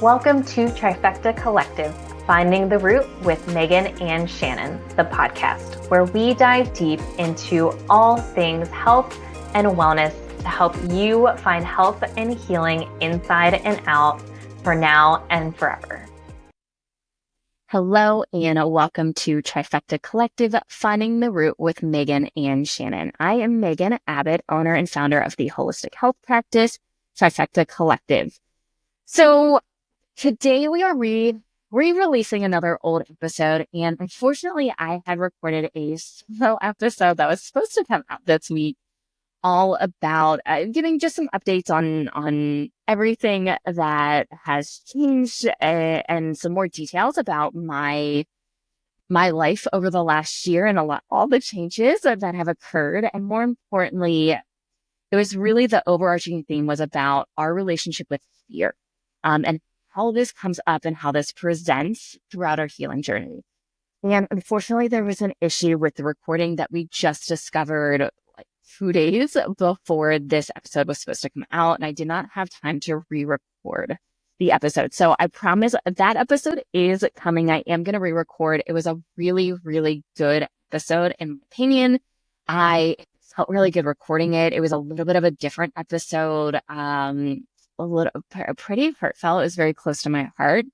Welcome to Trifecta Collective, Finding the Root with Megan and Shannon, the podcast, where we dive deep into all things health and wellness to help you find health and healing inside and out for now and forever. Hello and welcome to Trifecta Collective, Finding the Root with Megan and Shannon. I am Megan Abbott, owner and founder of the holistic health practice, Trifecta Collective. So today we are re-releasing another old episode, and unfortunately I had recorded a solo episode that was supposed to come out this week, all about giving just some updates on everything that has changed and some more details about my life over the last year and all the changes that have occurred. And more importantly, it was really the overarching theme was about our relationship with fear, and how this comes up and how this presents throughout our healing journey. And unfortunately, there was an issue with the recording that we just discovered 2 days before this episode was supposed to come out, and I did not have time to re-record the episode. So I promise that episode is coming. I am going to re-record. It was a really, really good episode, in my opinion. I felt really good recording it. It was a little bit of a different episode, pretty heartfelt. It was very close to my heart.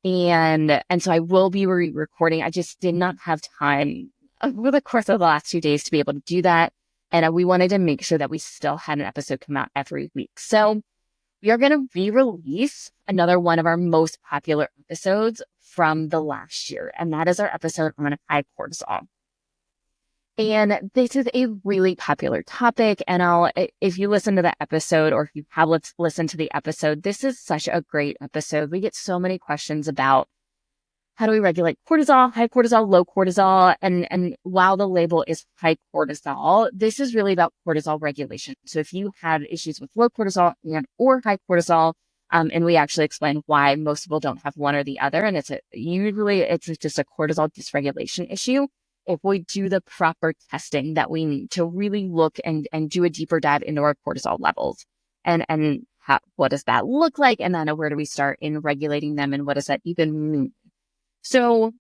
And so I will be re-recording. I just did not have time over the course of the last 2 days to be able to do that. And we wanted to make sure that we still had an episode come out every week. So we are going to re-release another one of our most popular episodes from the last year. And that is our episode on high cortisol. And this is a really popular topic. And if you listen to that episode, or if you have listened to the episode, this is such a great episode. We get so many questions about how do we regulate cortisol, high cortisol, low cortisol? And while the label is high cortisol, this is really about cortisol regulation. So if you have issues with low cortisol or high cortisol, and we actually explain why most people don't have one or the other, and usually it's just a cortisol dysregulation issue. If we do the proper testing that we need to really look and do a deeper dive into our cortisol levels, and what does that look like? And then where do we start in regulating them? And what does that even mean? So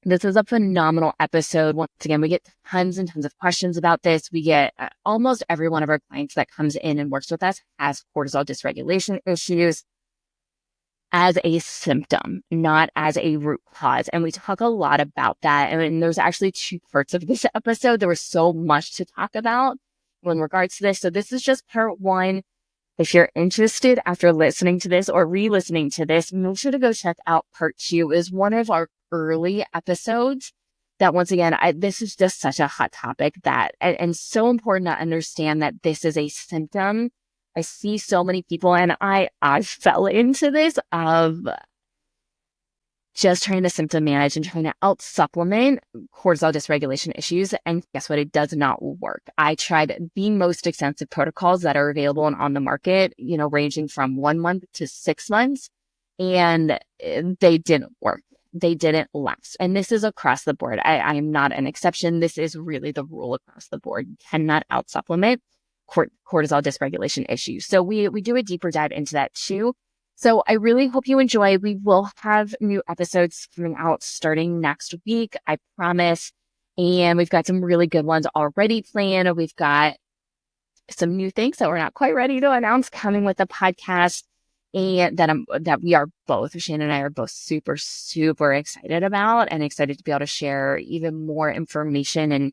this is a phenomenal episode. Once again, we get tons and tons of questions about this. We get almost every one of our clients that comes in and works with us has cortisol dysregulation issues as a symptom, not as a root cause. And we talk a lot about that. And there's actually 2 parts of this episode. There was so much to talk about in regards to this. So this is just part 1. If you're interested after listening to this or re-listening to this, make sure to go check out part 2. It is one of our early episodes that, once again, this is just such a hot topic and so important to understand that this is a symptom. I see so many people, and I fell into this of just trying to symptom manage and trying to out-supplement cortisol dysregulation issues. And guess what? It does not work. I tried the most extensive protocols that are available and on the market, ranging from 1 month to 6 months, and they didn't work. They didn't last. And this is across the board. I am not an exception. This is really the rule across the board. You cannot out-supplement cortisol dysregulation issues. So we do a deeper dive into that too. So I really hope you enjoy. We will have new episodes coming out starting next week, I promise. And we've got some really good ones already planned. We've got some new things that we're not quite ready to announce coming with the podcast, and that we are both, Shannon and I are both super, super excited about, and excited to be able to share even more information and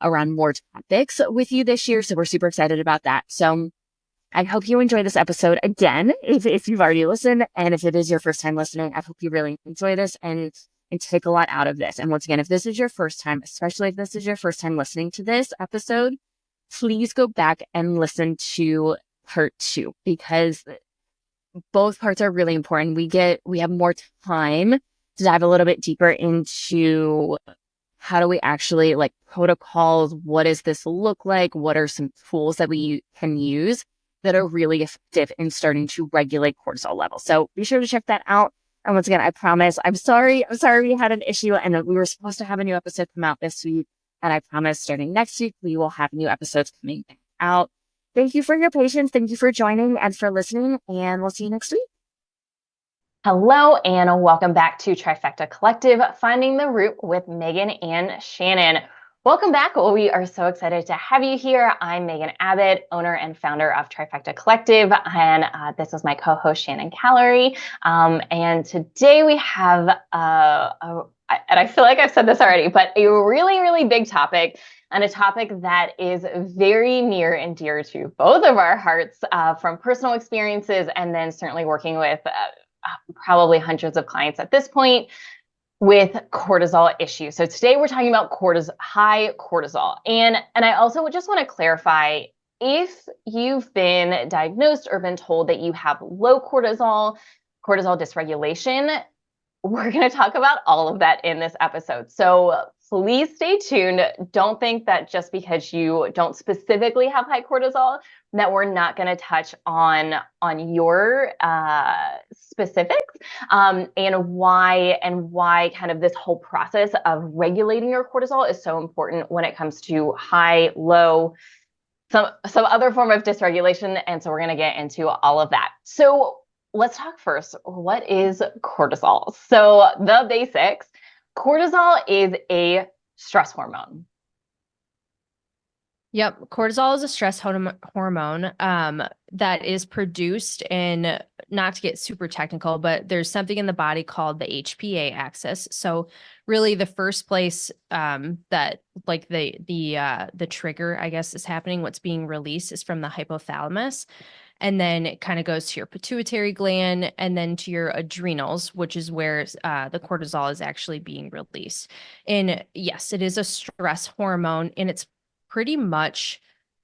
around more topics with you this year. So we're super excited about that. So I hope you enjoy this episode. Again, if you've already listened, and if it is your first time listening, I hope you really enjoy this and take a lot out of this. And once again, if this is your first time, especially if this is your first time listening to this episode, please go back and listen to part 2, because both parts are really important. We have more time to dive a little bit deeper into how do we actually protocols? What does this look like? What are some tools that we can use that are really effective in starting to regulate cortisol levels? So be sure to check that out. And once again, I promise, I'm sorry we had an issue, and we were supposed to have a new episode come out this week. And I promise starting next week, we will have new episodes coming out. Thank you for your patience. Thank you for joining and for listening, and we'll see you next week. Hello and welcome back to Trifecta Collective, Finding the Root with Megan and Shannon. Welcome back. We are so excited to have you here. I'm Megan Abbott, owner and founder of Trifecta Collective, and this is my co-host Shannon Callery. And today we have, and I feel like I've said this already, but a really, really big topic, and a topic that is very near and dear to both of our hearts from personal experiences, and then certainly working with probably hundreds of clients at this point with cortisol issues. So today we're talking about high cortisol. And I also just want to clarify, if you've been diagnosed or been told that you have low cortisol dysregulation, we're going to talk about all of that in this episode. So please stay tuned. Don't think that just because you don't specifically have high cortisol that we're not going to touch on your specifics and why kind of this whole process of regulating your cortisol is so important when it comes to high, low, some other form of dysregulation. And so we're going to get into all of that. So let's talk first. What is cortisol? So the basics. Cortisol is a stress hormone. Yep. Cortisol is a stress hormone that is produced in, not to get super technical, but there's something in the body called the HPA axis. So really the first place that like the trigger, I guess, is happening, what's being released is from the hypothalamus. And then it kind of goes to your pituitary gland and then to your adrenals, which is where the cortisol is actually being released. And yes, it is a stress hormone, and it's pretty much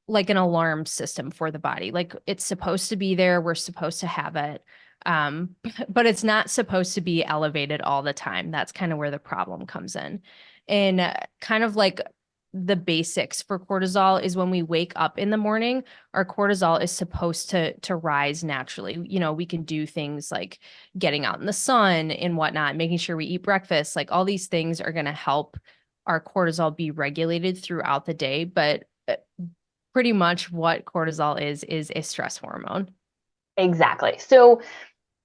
like an alarm system for the body. Like, it's supposed to be there. We're supposed to have it. But it's not supposed to be elevated all the time. That's kind of where the problem comes in. And kind of like the basics for cortisol is when we wake up in the morning, our cortisol is supposed to rise naturally. You know, we can do things like getting out in the sun and whatnot, making sure we eat breakfast. Like, all these things are going to help our cortisol be regulated throughout the day. But pretty much what cortisol is a stress hormone. Exactly. So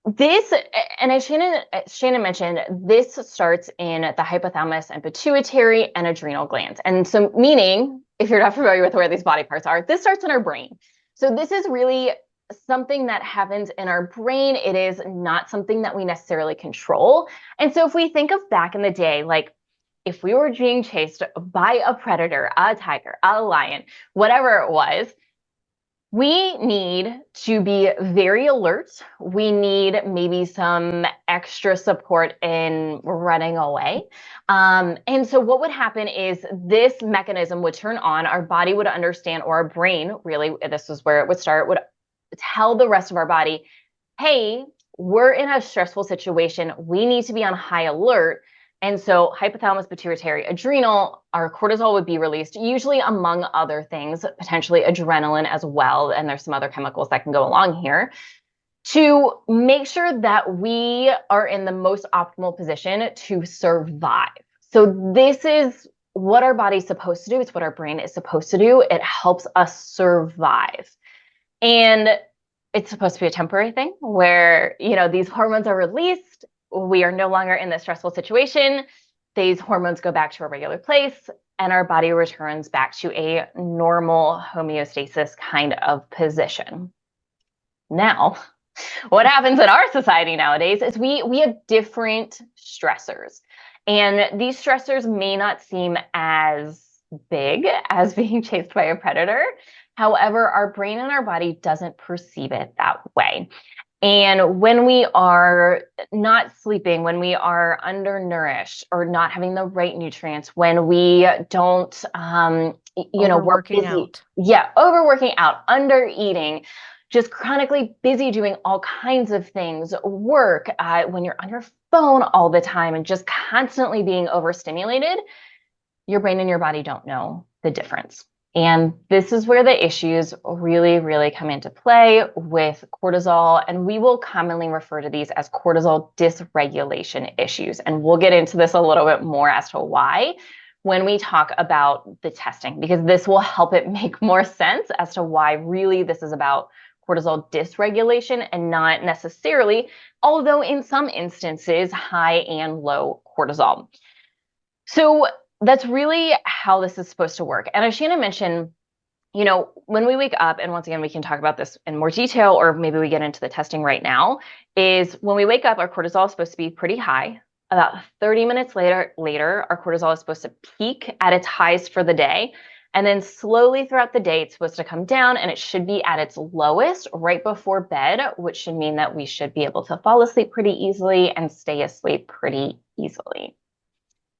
this, and as Shannon mentioned, this starts in the hypothalamus and pituitary and adrenal glands. And so, meaning, if you're not familiar with where these body parts are, this starts in our brain. So this is really something that happens in our brain. It is not something that we necessarily control. And so if we think of back in the day, like if we were being chased by a predator, a tiger, a lion, whatever it was, we need to be very alert. We need maybe some extra support in running away. And so what would happen is this mechanism would turn on, our body would understand, or our brain, really, this is where it would start, would tell the rest of our body, hey, we're in a stressful situation. We need to be on high alert. And so hypothalamus, pituitary, adrenal, our cortisol would be released, usually among other things, potentially adrenaline as well. And there's some other chemicals that can go along here to make sure that we are in the most optimal position to survive. So this is what our body's supposed to do. It's what our brain is supposed to do. It helps us survive. And it's supposed to be a temporary thing where, you know, these hormones are released. We are no longer in this stressful situation. These hormones go back to a regular place, and our body returns back to a normal homeostasis kind of position. Now, what happens in our society nowadays is we have different stressors. And these stressors may not seem as big as being chased by a predator. However, our brain and our body doesn't perceive it that way. And when we are not sleeping, when we are undernourished or not having the right nutrients, when we don't, we're busy, overworking out, under eating, just chronically busy doing all kinds of things, work, when you're on your phone all the time and just constantly being overstimulated, your brain and your body don't know the difference. And this is where the issues really, really come into play with cortisol. And we will commonly refer to these as cortisol dysregulation issues. And we'll get into this a little bit more as to why when we talk about the testing, because this will help it make more sense as to why really this is about cortisol dysregulation and not necessarily, although in some instances, high and low cortisol. So that's really how this is supposed to work. And as Shannon mentioned, when we wake up, and once again, we can talk about this in more detail, or maybe we get into the testing right now, is when we wake up, our cortisol is supposed to be pretty high. About 30 minutes later, our cortisol is supposed to peak at its highs for the day. And then slowly throughout the day, it's supposed to come down, and it should be at its lowest right before bed, which should mean that we should be able to fall asleep pretty easily and stay asleep pretty easily.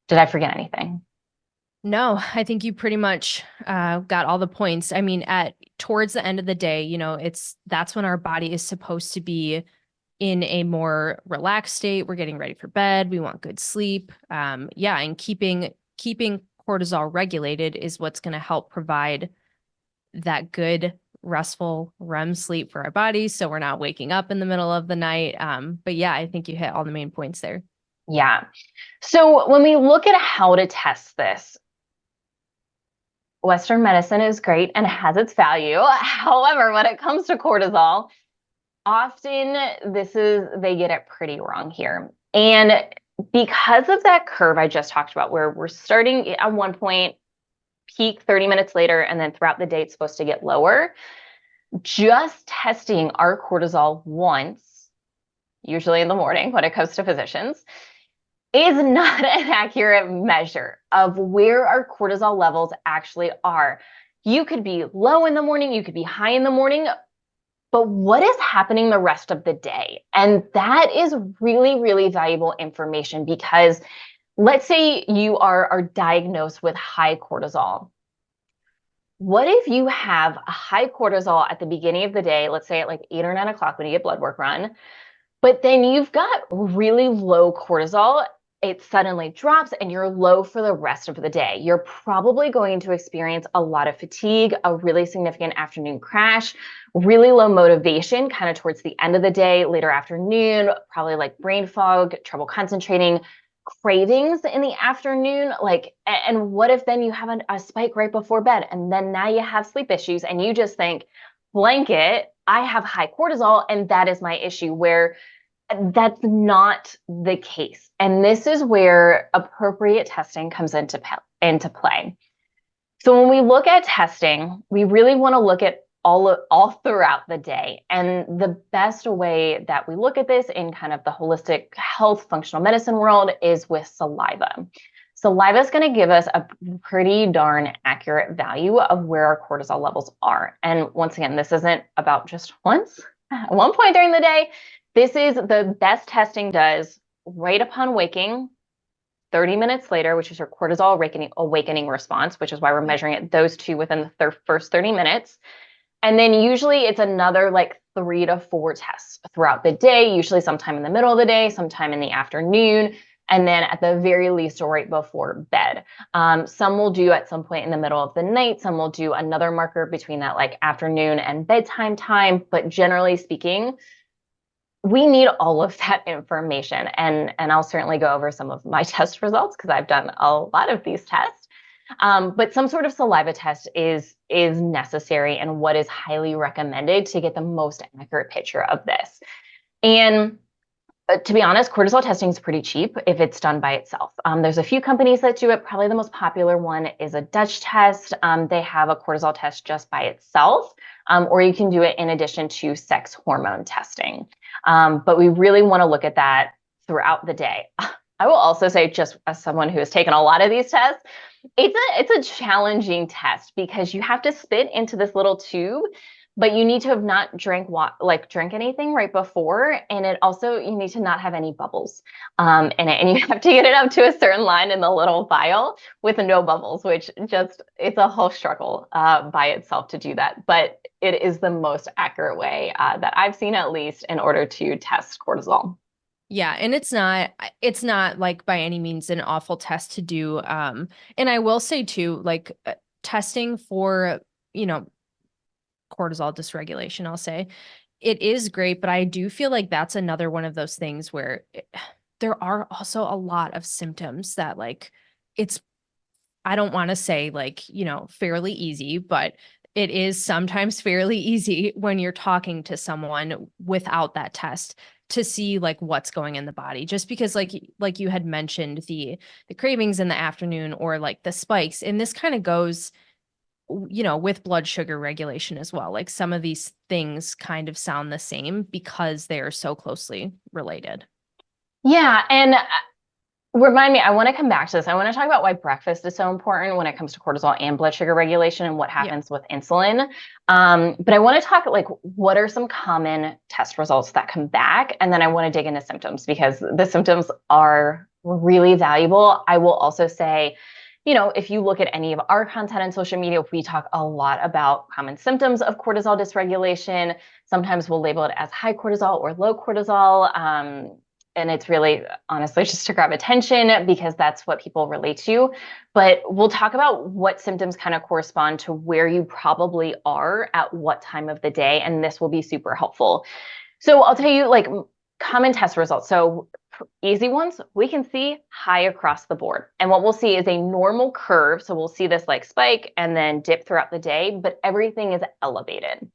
Did I forget anything? No, I think you pretty much got all the points. I mean, towards the end of the day, that's when our body is supposed to be in a more relaxed state. We're getting ready for bed. We want good sleep. And keeping cortisol regulated is what's going to help provide that good restful REM sleep for our bodies, so we're not waking up in the middle of the night. But yeah, I think you hit all the main points there. Yeah. So when we look at how to test this, Western medicine is great and has its value. However, when it comes to cortisol, often they get it pretty wrong here. And because of that curve I just talked about, where we're starting at one point, peak 30 minutes later, and then throughout the day, it's supposed to get lower, just testing our cortisol once, usually in the morning when it comes to physicians, is not an accurate measure of where our cortisol levels actually are. You could be low in the morning, you could be high in the morning, but what is happening the rest of the day? And that is really, really valuable information, because let's say you are diagnosed with high cortisol. What if you have a high cortisol at the beginning of the day, let's say at like 8 or 9 o'clock when you get blood work run, but then you've got really low cortisol, it suddenly drops and you're low for the rest of the day. You're probably going to experience a lot of fatigue, a really significant afternoon crash, really low motivation kind of towards the end of the day, later afternoon, probably like brain fog, trouble concentrating, cravings in the afternoon. And what if then you have a spike right before bed, and then now you have sleep issues and you just think, blanket, I have high cortisol and that is my issue, where that's not the case. And this is where appropriate testing comes into play. So when we look at testing, we really want to look at all throughout the day. And the best way that we look at this in kind of the holistic health functional medicine world is with saliva. Saliva is going to give us a pretty darn accurate value of where our cortisol levels are. And once again, this isn't about just once, at one point during the day. This is the best testing does right upon waking, 30 minutes later, which is your cortisol awakening response, which is why we're measuring it, those two within the first 30 minutes. And then usually it's another like 3 to 4 tests throughout the day, usually sometime in the middle of the day, sometime in the afternoon, and then at the very least right before bed. Some will do at some point in the middle of the night. Some will do another marker between that like afternoon and bedtime time. But generally speaking, we need all of that information. And I'll certainly go over some of my test results because I've done a lot of these tests. But some sort of saliva test is necessary and what is highly recommended to get the most accurate picture of this. And to be honest, cortisol testing is pretty cheap if it's done by itself. There's a few companies that do it. Probably the most popular one is a Dutch test. They have a cortisol test just by itself, or you can do it in addition to sex hormone testing. But we really want to look at that throughout the day. I will also say, just as someone who has taken a lot of these tests, it's a challenging test because you have to spit into this little tube, but you need to have not drank anything right before, and it also you need to not have any bubbles in it, and you have to get it up to a certain line in the little vial with no bubbles, which it's a whole struggle by itself to do that. But it is the most accurate way that I've seen, at least, in order to test cortisol. Yeah. And it's not like by any means an awful test to do. And I will say too, like testing for, cortisol dysregulation, I'll say it is great, but I do feel like that's another one of those things where there are also a lot of symptoms that I don't want to say fairly easy, but it is sometimes fairly easy when you're talking to someone without that test to see like what's going in the body, just because like you had mentioned the cravings in the afternoon or like the spikes. And this kind of goes, with blood sugar regulation as well. Like some of these things kind of sound the same because they are so closely related. Yeah. And remind me, I want to come back to this. I want to talk about why breakfast is so important when it comes to cortisol and blood sugar regulation and what happens with insulin. But I want to talk like, what are some common test results that come back? And then I want to dig into symptoms because the symptoms are really valuable. I will also say, if you look at any of our content on social media, we talk a lot about common symptoms of cortisol dysregulation. Sometimes we'll label it as high cortisol or low cortisol. And it's really honestly just to grab attention because that's what people relate to. But we'll talk about what symptoms kind of correspond to where you probably are at what time of the day. And this will be super helpful. So I'll tell you like common test results. So easy ones, we can see high across the board. And what we'll see is a normal curve. So we'll see this like spike and then dip throughout the day, but everything is elevated.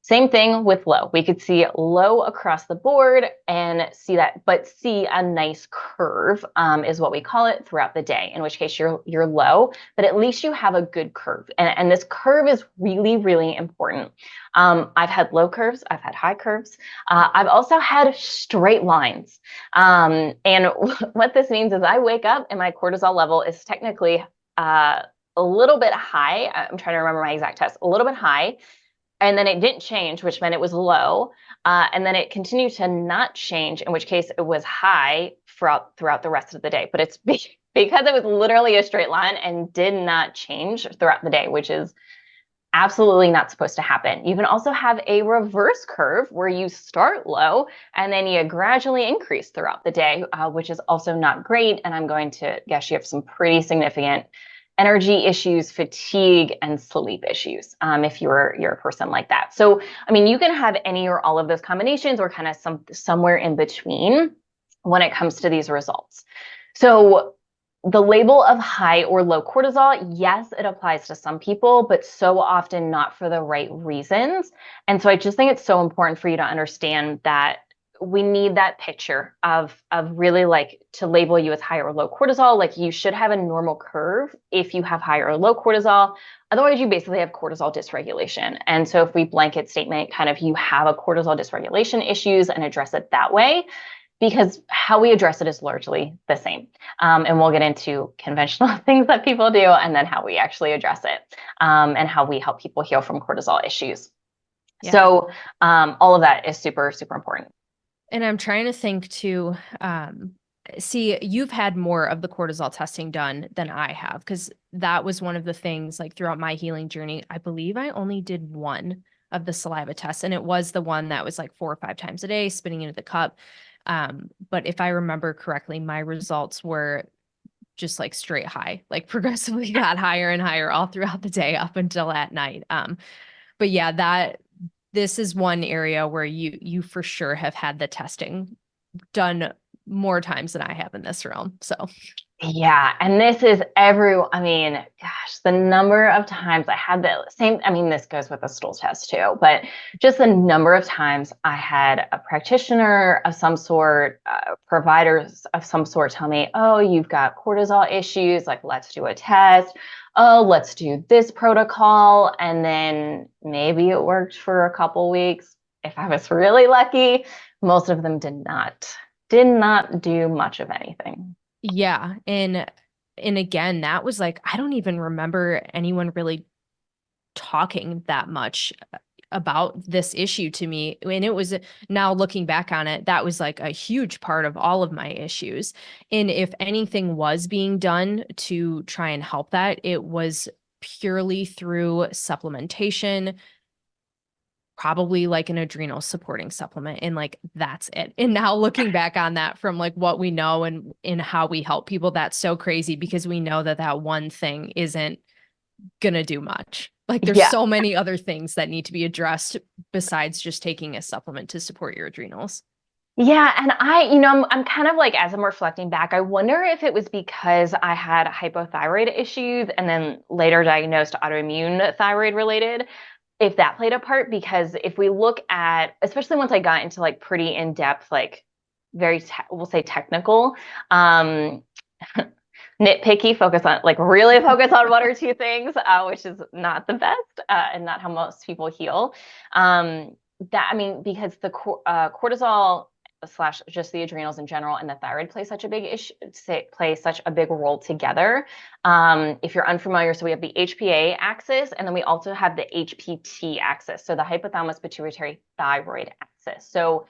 Same thing with low. We could see low across the board and see that, but see a nice curve is what we call it throughout the day, in which case you're low, but at least you have a good curve. And this curve is really, really important. I've had low curves. I've had high curves. I've also had straight lines. And what this means is I wake up and my cortisol level is technically a little bit high. I'm trying to remember my exact test, a little bit high. And then it didn't change, which meant it was low. And then it continued to not change, in which case it was high throughout the rest of the day. But it's because it was literally a straight line and did not change throughout the day, which is absolutely not supposed to happen. You can also have a reverse curve where you start low and then you gradually increase throughout the day, which is also not great. And I'm going to guess you have some pretty significant energy issues, fatigue, and sleep issues if you're a person like that. So, I mean, you can have any or all of those combinations or kind of somewhere in between when it comes to these results. So the label of high or low cortisol, yes, it applies to some people, but so often not for the right reasons. And so I just think it's so important for you to understand that we need that picture of really like to label you as high or low cortisol. Like you should have a normal curve if you have high or low cortisol. Otherwise, you basically have cortisol dysregulation. And so if we blanket statement kind of you have a cortisol dysregulation issues and address it that way, because how we address it is largely the same. And we'll get into conventional things that people do and then how we actually address it and how we help people heal from cortisol issues. Yeah. So all of that is super, super important. And I'm trying to think too, see, you've had more of the cortisol testing done than I have, because that was one of the things like throughout my healing journey, I believe I only did one of the saliva tests. And it was the one that was like 4 or 5 times a day spitting into the cup. But if I remember correctly, my results were just like straight high, like progressively got higher and higher all throughout the day up until at night. But yeah, this is one area where you for sure have had the testing done more times than I have in this realm. So yeah. And this is I mean, gosh, the number of times I had the same, I mean, this goes with the stool test too, but just the number of times I had a practitioner of some sort, providers of some sort tell me, oh, you've got cortisol issues, like let's do a test. Oh, let's do this protocol. And then maybe it worked for a couple weeks. If I was really lucky, most of them did not do much of anything. Yeah. And again, that was like, I don't even remember anyone really talking that much about this issue to me. And it was, now looking back on it, that was like a huge part of all of my issues. And if anything was being done to try and help that, it was purely through supplementation, probably like an adrenal supporting supplement. And like, that's it. And now looking back on that from like what we know and in how we help people, that's so crazy because we know that one thing isn't going to do much. Like there's so many other things that need to be addressed besides just taking a supplement to support your adrenals. Yeah, and I'm kind of like, as I'm reflecting back, I wonder if it was because I had hypothyroid issues and then later diagnosed autoimmune thyroid related, if that played a part. Because if we look at, especially once I got into like pretty in-depth, like we'll say technical, um, nitpicky, really focus on one or two things, which is not the best, and not how most people heal. Because the cortisol slash just the adrenals in general and the thyroid play such a big play such a big role together. If you're unfamiliar, so we have the HPA axis, and then we also have the HPT axis, so the hypothalamus pituitary thyroid axis. So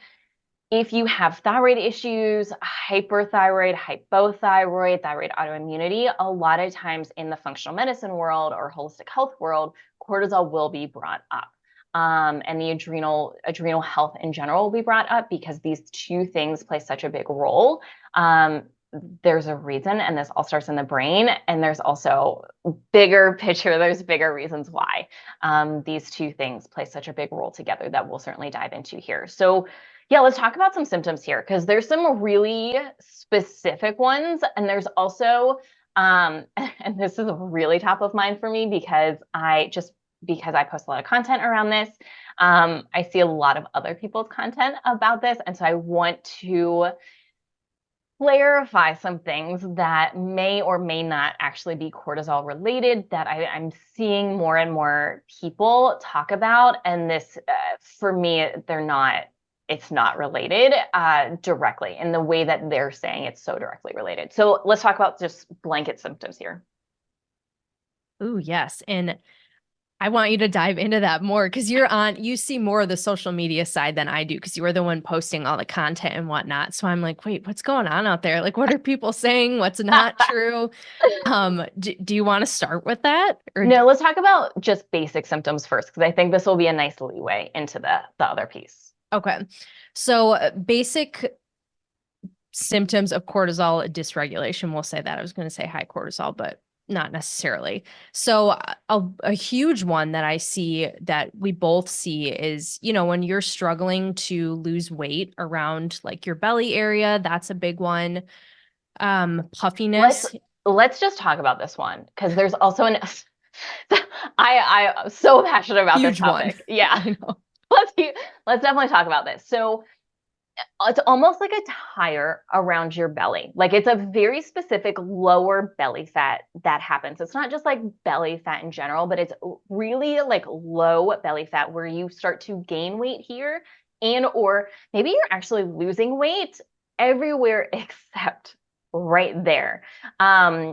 if you have thyroid issues, hyperthyroid, hypothyroid, thyroid autoimmunity, a lot of times in the functional medicine world or holistic health world, cortisol will be brought up. And the adrenal health in general will be brought up because these two things play such a big role. There's a reason, and this all starts in the brain. And there's also bigger picture, there's bigger reasons why these two things play such a big role together that we'll certainly dive into here. So yeah, let's talk about some symptoms here, because there's some really specific ones. And there's also, and this is really top of mind for me because I post a lot of content around this. I see a lot of other people's content about this. And so I want to clarify some things that may or may not actually be cortisol related that I'm seeing more and more people talk about. And this, for me, it's not related directly in the way that they're saying it's so directly related. So let's talk about just blanket symptoms here. Ooh, yes. And I want you to dive into that more because you see more of the social media side than I do because you are the one posting all the content and whatnot. So I'm like, wait, what's going on out there? Like, what are people saying? What's not true? Do you want to start with that? No, let's talk about just basic symptoms first, because I think this will be a nice leeway into the other piece. Okay. So basic symptoms of cortisol dysregulation, we'll say that. I was going to say high cortisol, but not necessarily. So a huge one that I see that we both see is, when you're struggling to lose weight around like your belly area, that's a big one. Puffiness. Let's just talk about this one, because there's also I'm so passionate about huge this topic. One. Yeah. I know. Let's definitely talk about this. So it's almost like a tire around your belly. Like, it's a very specific lower belly fat that happens. It's not just like belly fat in general, but it's really like low belly fat where you start to gain weight here, or maybe you're actually losing weight everywhere except right there.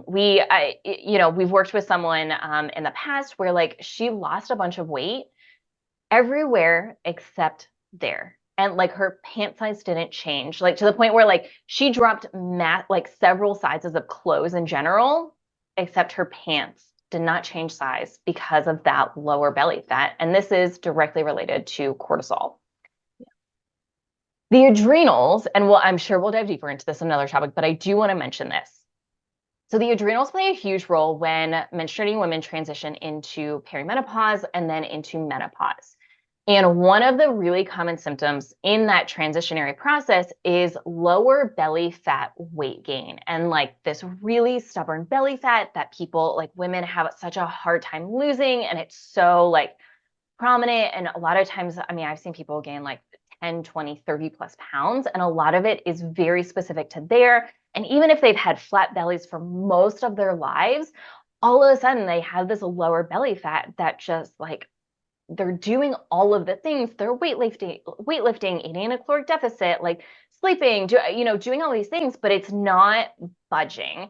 We've worked with someone in the past where like she lost a bunch of weight everywhere except there. And like her pant size didn't change, like to the point where like she dropped like several sizes of clothes in general, except her pants did not change size because of that lower belly fat. And this is directly related to cortisol. The adrenals, and I'm sure we'll dive deeper into this in another topic, but I do want to mention this. So the adrenals play a huge role when menstruating women transition into perimenopause and then into menopause. And one of the really common symptoms in that transitionary process is lower belly fat weight gain, and like this really stubborn belly fat that people, like women, have such a hard time losing. And it's so like prominent. And a lot of times, I've seen people gain like 10, 20, 30 plus pounds. And a lot of it is very specific to there. And even if they've had flat bellies for most of their lives, all of a sudden they have this lower belly fat that just like, they're doing all of the things. They're weightlifting, eating in a caloric deficit, like sleeping, doing all these things, but it's not budging.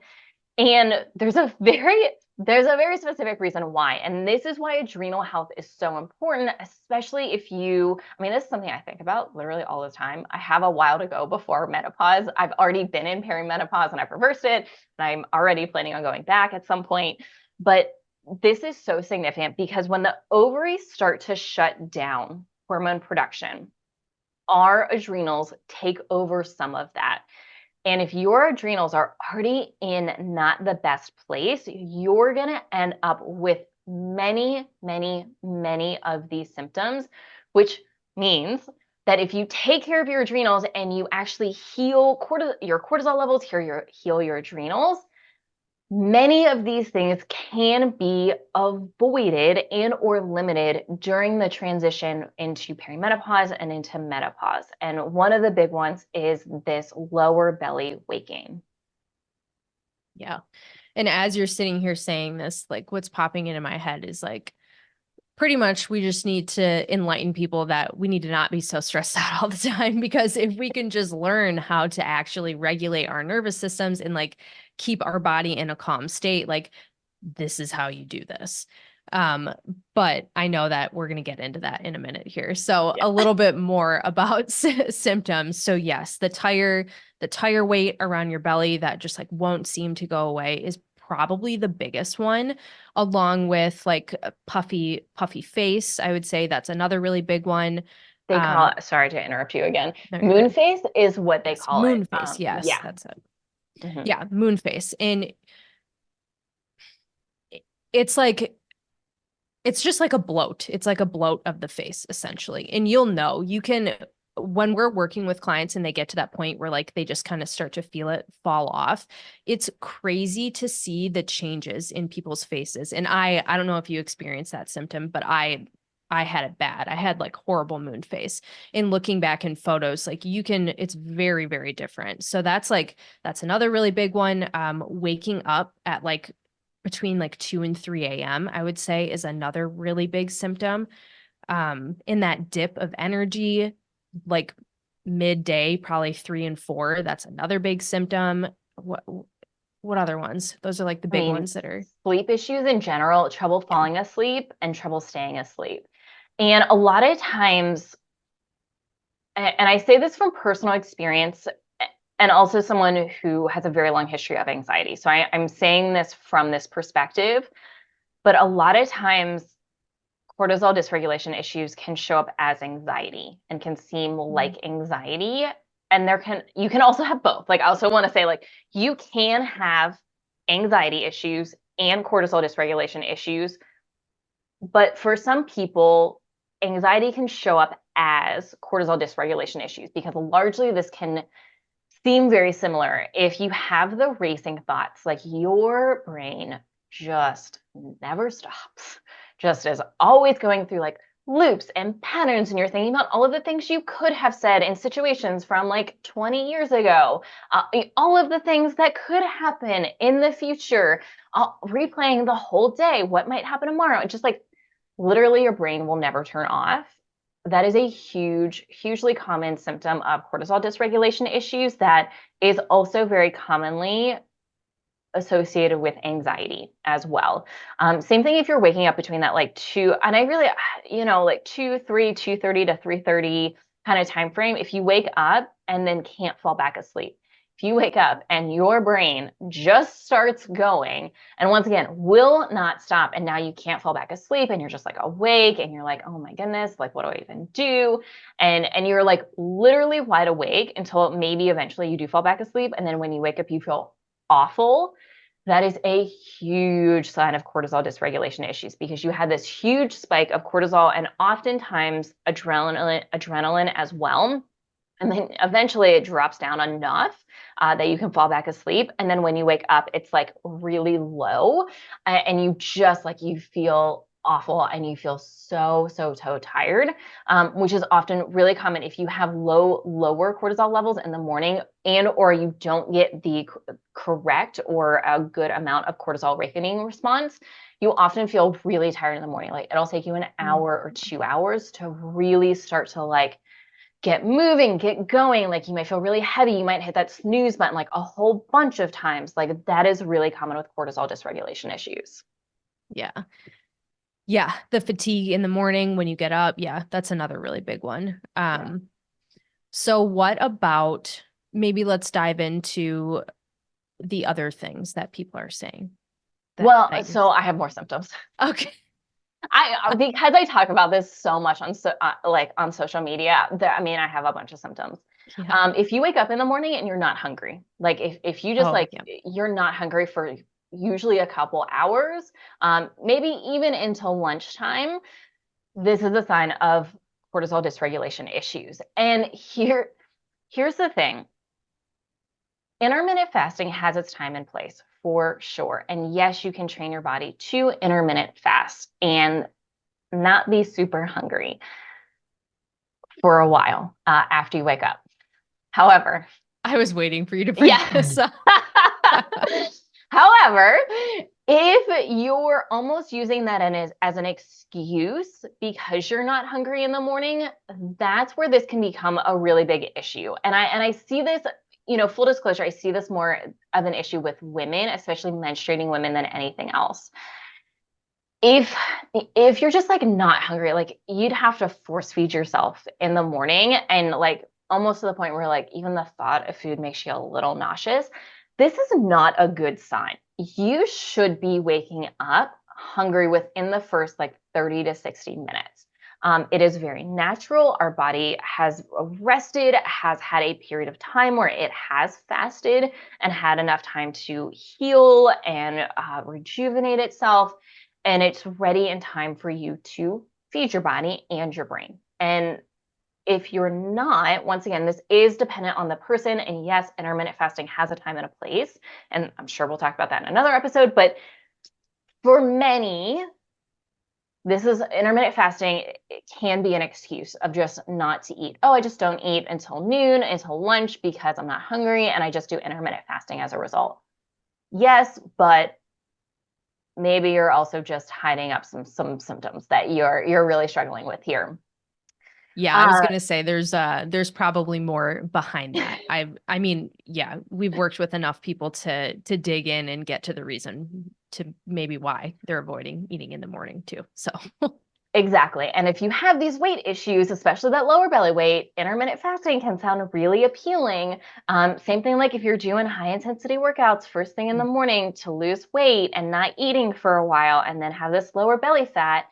And there's a very specific reason why. And this is why adrenal health is so important, especially if this is something I think about literally all the time. I have a while to go before menopause. I've already been in perimenopause and I've reversed it, and I'm already planning on going back at some point. But this is so significant because when the ovaries start to shut down hormone production, our adrenals take over some of that. And if your adrenals are already in not the best place, you're going to end up with many, many, many of these symptoms, which means that if you take care of your adrenals and you actually heal your cortisol levels, heal your adrenals, many of these things can be avoided and or limited during the transition into perimenopause and into menopause. And one of the big ones is this lower belly weight gain. Yeah. And as you're sitting here saying this, like what's popping into my head is like, pretty much we just need to enlighten people that we need to not be so stressed out all the time, because if we can just learn how to actually regulate our nervous systems and like keep our body in a calm state, like this is how you do this. But I know that we're going to get into that in a minute here. So a little bit more about symptoms. So yes, the tire weight around your belly that just like won't seem to go away is probably the biggest one, along with like a puffy face. I would say that's another really big one. They call it, sorry to interrupt you again. No, Moon face is what they call moon it. face. Yes, yeah. that's it. Mm-hmm. Yeah, moon face. And it's like, it's just like a bloat. It's like a bloat of the face, essentially. And you'll know, you can, when we're working with clients and they get to that point where like they just kind of start to feel it fall off, it's crazy to see the changes in people's faces. And I don't know if you experienced that symptom, but I had it bad. I had like horrible moon face. And looking back in photos, like you can, it's very, very different. So that's another really big one. Waking up at like between like 2 and 3 a.m., I would say, is another really big symptom. In that dip of energy, like midday, probably 3 and 4, that's another big symptom. What other ones? Those are like the big ones that are sleep issues in general, trouble falling asleep and trouble staying asleep. And a lot of times, and I say this from personal experience, and also someone who has a very long history of anxiety. So I'm saying this from this perspective, but a lot of times cortisol dysregulation issues can show up as anxiety and can seem like anxiety. And you can also have both. Like I also want to say, like, you can have anxiety issues and cortisol dysregulation issues. But for some people, anxiety can show up as cortisol dysregulation issues, because largely this can seem very similar. If you have the racing thoughts, like your brain just never stops, just is always going through like loops and patterns, and you're thinking about all of the things you could have said in situations from like 20 years ago, all of the things that could happen in the future, replaying the whole day, what might happen tomorrow. It's just like literally your brain will never turn off. That is a hugely common symptom of cortisol dysregulation issues that is also very commonly associated with anxiety as well. Same thing if you're waking up between that like 2, and I really, like 2:30 to 3:30 kind of time frame. If you wake up and then can't fall back asleep, if you wake up and your brain just starts going, and once again, will not stop, and now you can't fall back asleep, and you're just like awake, and you're like, oh my goodness, like what do I even do? And you're like literally wide awake until maybe eventually you do fall back asleep, and then when you wake up, you feel awful. That is a huge sign of cortisol dysregulation issues, because you had this huge spike of cortisol and oftentimes adrenaline as well. And then eventually it drops down enough that you can fall back asleep. And then when you wake up, it's like really low, and you just like, you feel awful and you feel so tired, which is often really common if you have lower cortisol levels in the morning, and or you don't get the correct or a good amount of cortisol awakening response. You often feel really tired in the morning. Like it'll take you an hour or 2 hours to really start to like get moving, get going. Like you might feel really heavy. You might hit that snooze button like a whole bunch of times. Like that is really common with cortisol dysregulation issues. Yeah. Yeah. The fatigue in the morning when you get up. Yeah. That's another really big one. So what about, maybe let's dive into the other things that people are saying. So I have more symptoms. Okay. Because I talk about this so much on on social media, I have a bunch of symptoms. Yeah. If you wake up in the morning and you're not hungry, like if you just you're not hungry for usually a couple hours, maybe even until lunchtime, this is a sign of cortisol dysregulation issues. And here's the thing. Intermittent fasting has its time and place for sure. And yes, you can train your body to intermittent fast and not be super hungry for a while after you wake up. However, I was waiting for you to bring this up. However, if you're almost using that as an excuse because you're not hungry in the morning, that's where this can become a really big issue. And I see this, full disclosure, I see this more of an issue with women, especially menstruating women, than anything else. If you're just like not hungry, like you'd have to force feed yourself in the morning, and like almost to the point where like even the thought of food makes you a little nauseous. This is not a good sign. You should be waking up hungry within the first like 30 to 60 minutes. It is very natural. Our body has rested, has had a period of time where it has fasted and had enough time to heal and rejuvenate itself. And it's ready in time for you to feed your body and your brain. And if you're not, once again, this is dependent on the person. And yes, intermittent fasting has a time and a place. And I'm sure we'll talk about that in another episode. But for many, this is intermittent fasting. It can be an excuse of just not to eat. Oh, I just don't eat until noon, until lunch because I'm not hungry. And I just do intermittent fasting as a result. Yes, but maybe you're also just hiding up some symptoms that you're really struggling with here. Yeah, I was going to say there's probably more behind that. I mean, yeah, we've worked with enough people to dig in and get to the reason to maybe why they're avoiding eating in the morning too. So exactly. And if you have these weight issues, especially that lower belly weight, intermittent fasting can sound really appealing. Same thing like if you're doing high intensity workouts first thing in the morning to lose weight and not eating for a while and then have this lower belly fat,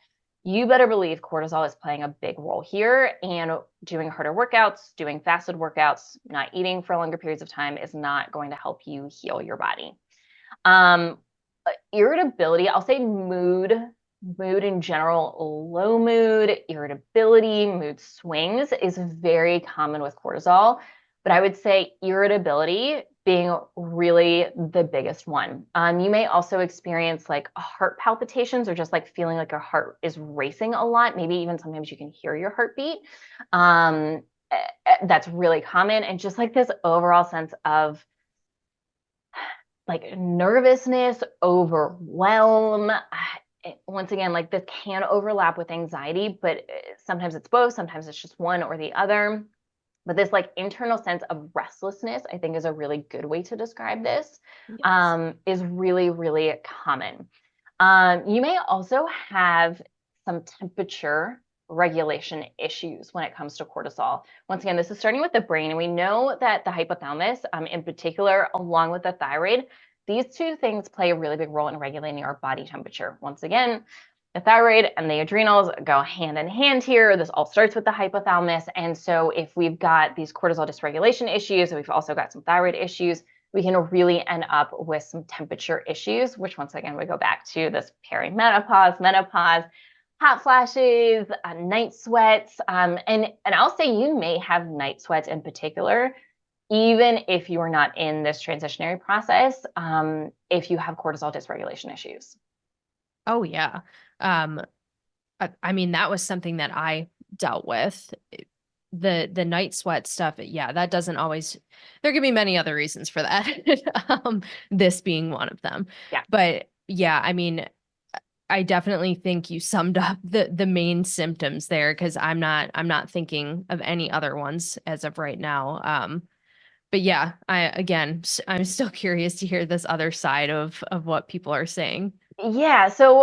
you better believe cortisol is playing a big role here, and doing harder workouts, doing fasted workouts, not eating for longer periods of time is not going to help you heal your body. Irritability, I'll say mood in general, low mood, irritability, mood swings is very common with cortisol. But I would say irritability being really the biggest one. You may also experience like heart palpitations or just like feeling like your heart is racing a lot. Maybe even sometimes you can hear your heartbeat. That's really common. And just like this overall sense of like nervousness, overwhelm. Once again, like this can overlap with anxiety, but sometimes it's both. Sometimes it's just one or the other. But this like internal sense of restlessness, I think is a really good way to describe this, is really, really common. You may also have some temperature regulation issues when it comes to cortisol. Once again, this is starting with the brain, and we know that the hypothalamus, in particular, along with the thyroid, these two things play a really big role in regulating our body temperature. Once again, the thyroid and the adrenals go hand in hand here. This all starts with the hypothalamus. And so if we've got these cortisol dysregulation issues, and we've also got some thyroid issues, we can really end up with some temperature issues, which once again, we go back to this perimenopause, menopause, hot flashes, night sweats. And I'll say you may have night sweats in particular, even if you are not in this transitionary process, if you have cortisol dysregulation issues. Oh yeah. I mean, that was something that I dealt with. The night sweat stuff. Yeah, that doesn't always, there could be many other reasons for that. This being one of them. Yeah. But yeah, I mean, I definitely think you summed up the main symptoms there, because I'm not thinking of any other ones as of right now. But yeah, I'm still curious to hear this other side of what people are saying. Yeah, so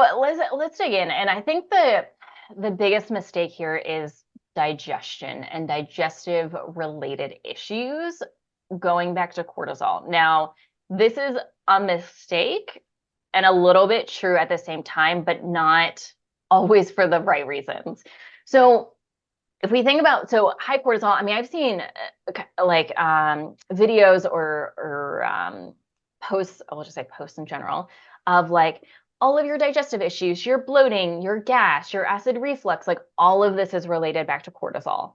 let's dig in. And I think the biggest mistake here is digestion and digestive related issues going back to cortisol. Now, this is a mistake and a little bit true at the same time, but not always for the right reasons. So if we think about, so high cortisol, I mean, I've seen like videos or posts, I'll just say posts in general, of like all of your digestive issues, your bloating, your gas, your acid reflux, like all of this is related back to cortisol.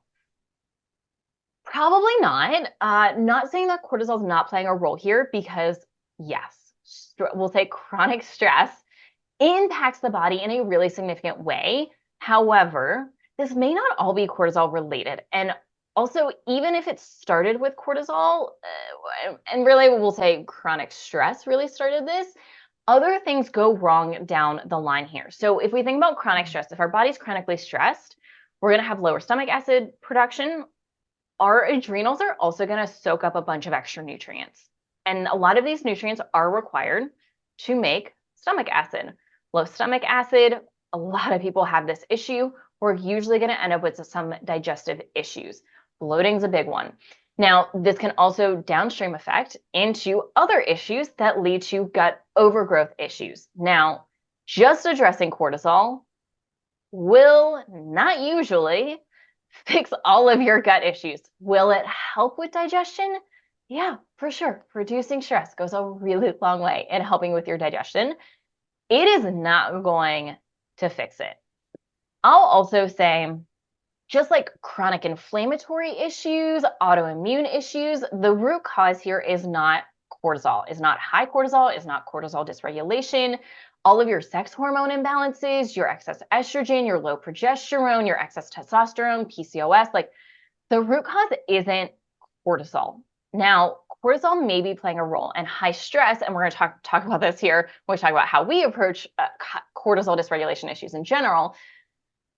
Probably not. Not saying that cortisol is not playing a role here, because yes, we'll say chronic stress impacts the body in a really significant way. However, this may not all be cortisol related. And also, even if it started with cortisol, and really we'll say chronic stress really started this, other things go wrong down the line here. So if we think about chronic stress, if our body's chronically stressed, we're going to have lower stomach acid production. Our adrenals are also going to soak up a bunch of extra nutrients. And a lot of these nutrients are required to make stomach acid. Low stomach acid, a lot of people have this issue. We're usually going to end up with some digestive issues. Bloating is a big one. Now, this can also downstream effect into other issues that lead to gut overgrowth issues. Now, just addressing cortisol will not usually fix all of your gut issues. Will it help with digestion? Yeah, for sure. Reducing stress goes a really long way in helping with your digestion. It is not going to fix it. I'll also say, just like chronic inflammatory issues, autoimmune issues, the root cause here is not cortisol, is not high cortisol, is not cortisol dysregulation. All of your sex hormone imbalances, your excess estrogen, your low progesterone, your excess testosterone, PCOS, like the root cause isn't cortisol. Now, cortisol may be playing a role, and high stress, and we're going to talk about this here when we talk about how we approach cortisol dysregulation issues in general.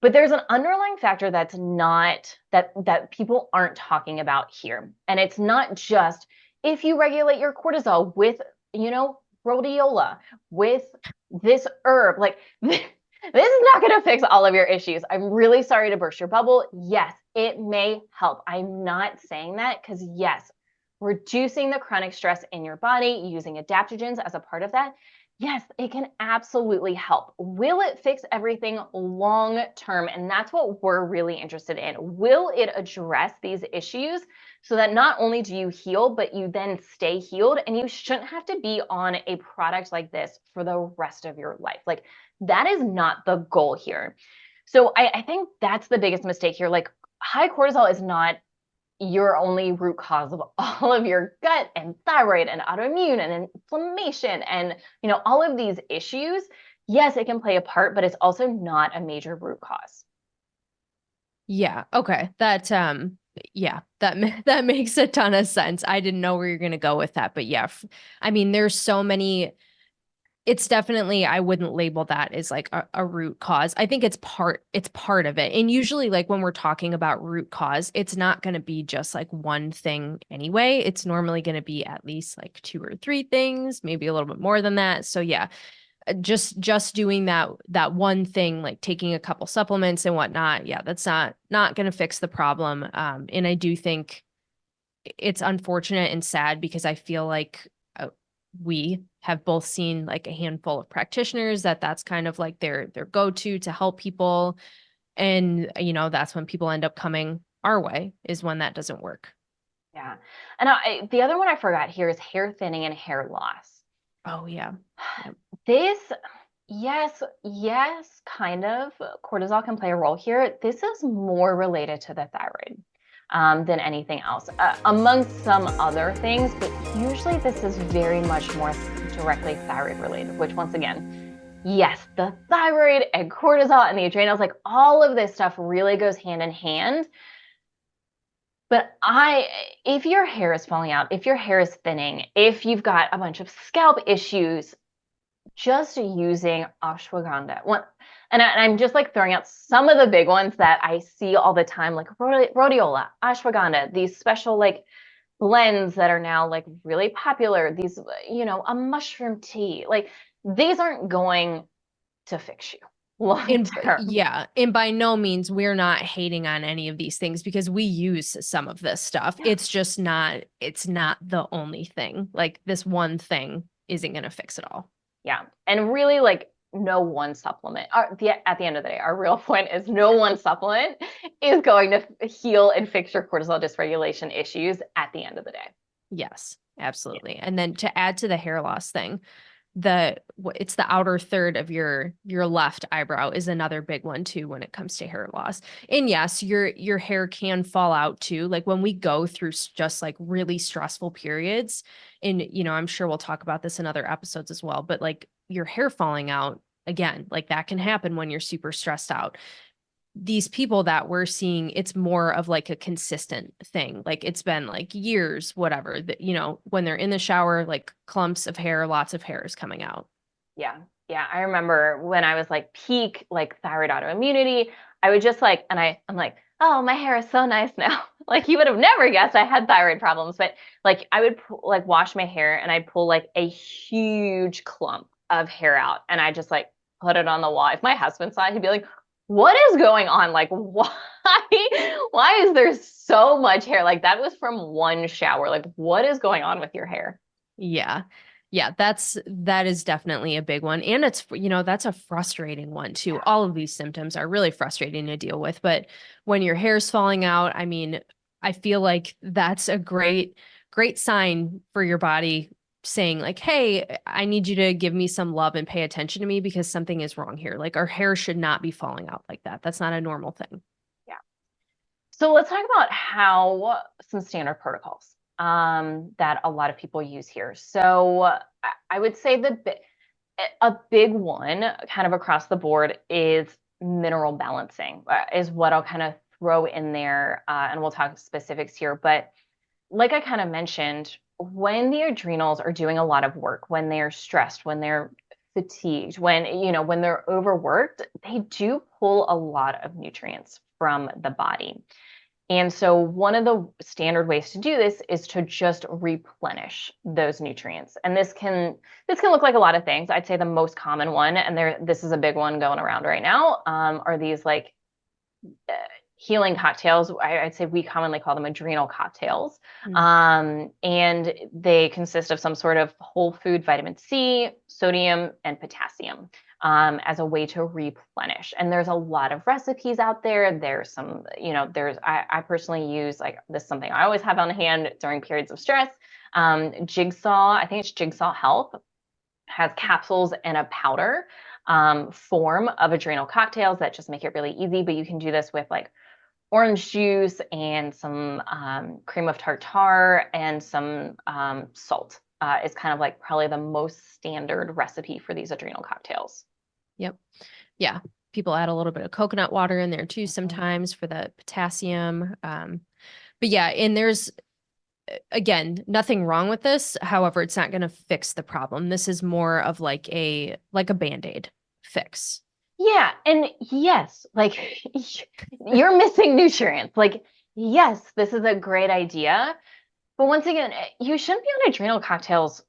But there's an underlying factor that's not, that people aren't talking about here. And it's not just if you regulate your cortisol with, rhodiola, with this herb, like this is not going to fix all of your issues. I'm really sorry to burst your bubble. Yes, it may help. I'm not saying that, because yes, reducing the chronic stress in your body, using adaptogens as a part of that, yes, it can absolutely help. Will it fix everything long term? And that's what we're really interested in. Will it address these issues so that not only do you heal, but you then stay healed, and you shouldn't have to be on a product like this for the rest of your life? Like, that is not the goal here. So I think that's the biggest mistake here. Like, high cortisol is not your only root cause of all of your gut and thyroid and autoimmune and inflammation and, all of these issues. Yes, it can play a part, but it's also not a major root cause. Yeah. Okay. That that makes a ton of sense. I didn't know where you're going to go with that, but yeah, I mean, there's so many. It's definitely, I wouldn't label that as like a root cause. I think it's part of it. And usually, like, when we're talking about root cause, it's not going to be just like one thing anyway. It's normally going to be at least like 2 or 3 things, maybe a little bit more than that. So yeah, just doing that one thing, like taking a couple supplements and whatnot. Yeah, that's not going to fix the problem. And I do think it's unfortunate and sad, because I feel like we have both seen like a handful of practitioners that's kind of like their go-to to help people. And, that's when people end up coming our way, is when that doesn't work. Yeah. And the other one I forgot here is hair thinning and hair loss. Oh, yeah. This, yes, kind of. Cortisol can play a role here. This is more related to the thyroid than anything else, among some other things, but usually this is very much more directly thyroid related, which, once again, yes, the thyroid and cortisol and the adrenals, like all of this stuff really goes hand in hand. But if your hair is falling out, if your hair is thinning, if you've got a bunch of scalp issues, just using ashwagandha. And I'm just like throwing out some of the big ones that I see all the time, like rhodiola, ashwagandha, these special like blends that are now like really popular, these, a mushroom tea, like these aren't going to fix you long term. Yeah. And by no means, we're not hating on any of these things, because we use some of this stuff. Yeah. It's just it's not the only thing. Like, this one thing isn't going to fix it all. Yeah. And really, like, no one supplement, at the end of the day, our real point is no one supplement is going to heal and fix your cortisol dysregulation issues at the end of the day. Yes, absolutely. Yeah. And then to add to the hair loss thing, it's the outer third of your left eyebrow is another big one too when it comes to hair loss. And yes, your hair can fall out too. Like when we go through just like really stressful periods, and I'm sure we'll talk about this in other episodes as well, but like your hair falling out again, like that can happen when you're super stressed out. These people that we're seeing, it's more of like a consistent thing. Like it's been like years, whatever, that, when they're in the shower, like clumps of hair, lots of hair is coming out. Yeah. Yeah. I remember when I was like peak, like thyroid autoimmunity, I would just like, and I'm like, oh, my hair is so nice now. Like you would have never guessed I had thyroid problems, but like I would like wash my hair and I'd pull like a huge clump of hair out and I just like put it on the wall. If my husband saw it, he'd be like, what is going on? Like, why is there so much hair? Like that was from one shower. Like, what is going on with your hair? Yeah. Yeah, that is definitely a big one. And it's, that's a frustrating one too. Yeah. All of these symptoms are really frustrating to deal with. But when your hair's falling out, I mean, I feel like that's a great sign for your body saying like, hey, I need you to give me some love and pay attention to me because something is wrong here. Like our hair should not be falling out like that. That's not a normal thing. Yeah. So let's talk about how some standard protocols that a lot of people use here. So I would say a big one kind of across the board is mineral balancing is what I'll kind of throw in there. And we'll talk specifics here. But like I kind of mentioned, when the adrenals are doing a lot of work, when they're stressed, when they're fatigued, when they're overworked, they do pull a lot of nutrients from the body. And so one of the standard ways to do this is to just replenish those nutrients. And this can look like a lot of things. I'd say the most common one, and this is a big one going around right now, are these like healing cocktails. I'd say we commonly call them adrenal cocktails. And they consist of some sort of whole food vitamin C, sodium, and potassium. As a way to replenish. And there's a lot of recipes out there. There's some, I personally use like this is something I always have on hand during periods of stress. Jigsaw, I think it's Jigsaw Health, has capsules and a powder form of adrenal cocktails that just make it really easy. But you can do this with like orange juice and some cream of tartar and some salt. Is kind of like probably the most standard recipe for these adrenal cocktails. Yep. Yeah. People add a little bit of coconut water in there too sometimes for the potassium. But yeah, and there's, again, nothing wrong with this. However, it's not going to fix the problem. This is more of like a Band-Aid fix. Yeah. And yes, like you're missing nutrients. Like, yes, this is a great idea. But once again, you shouldn't be on adrenal cocktails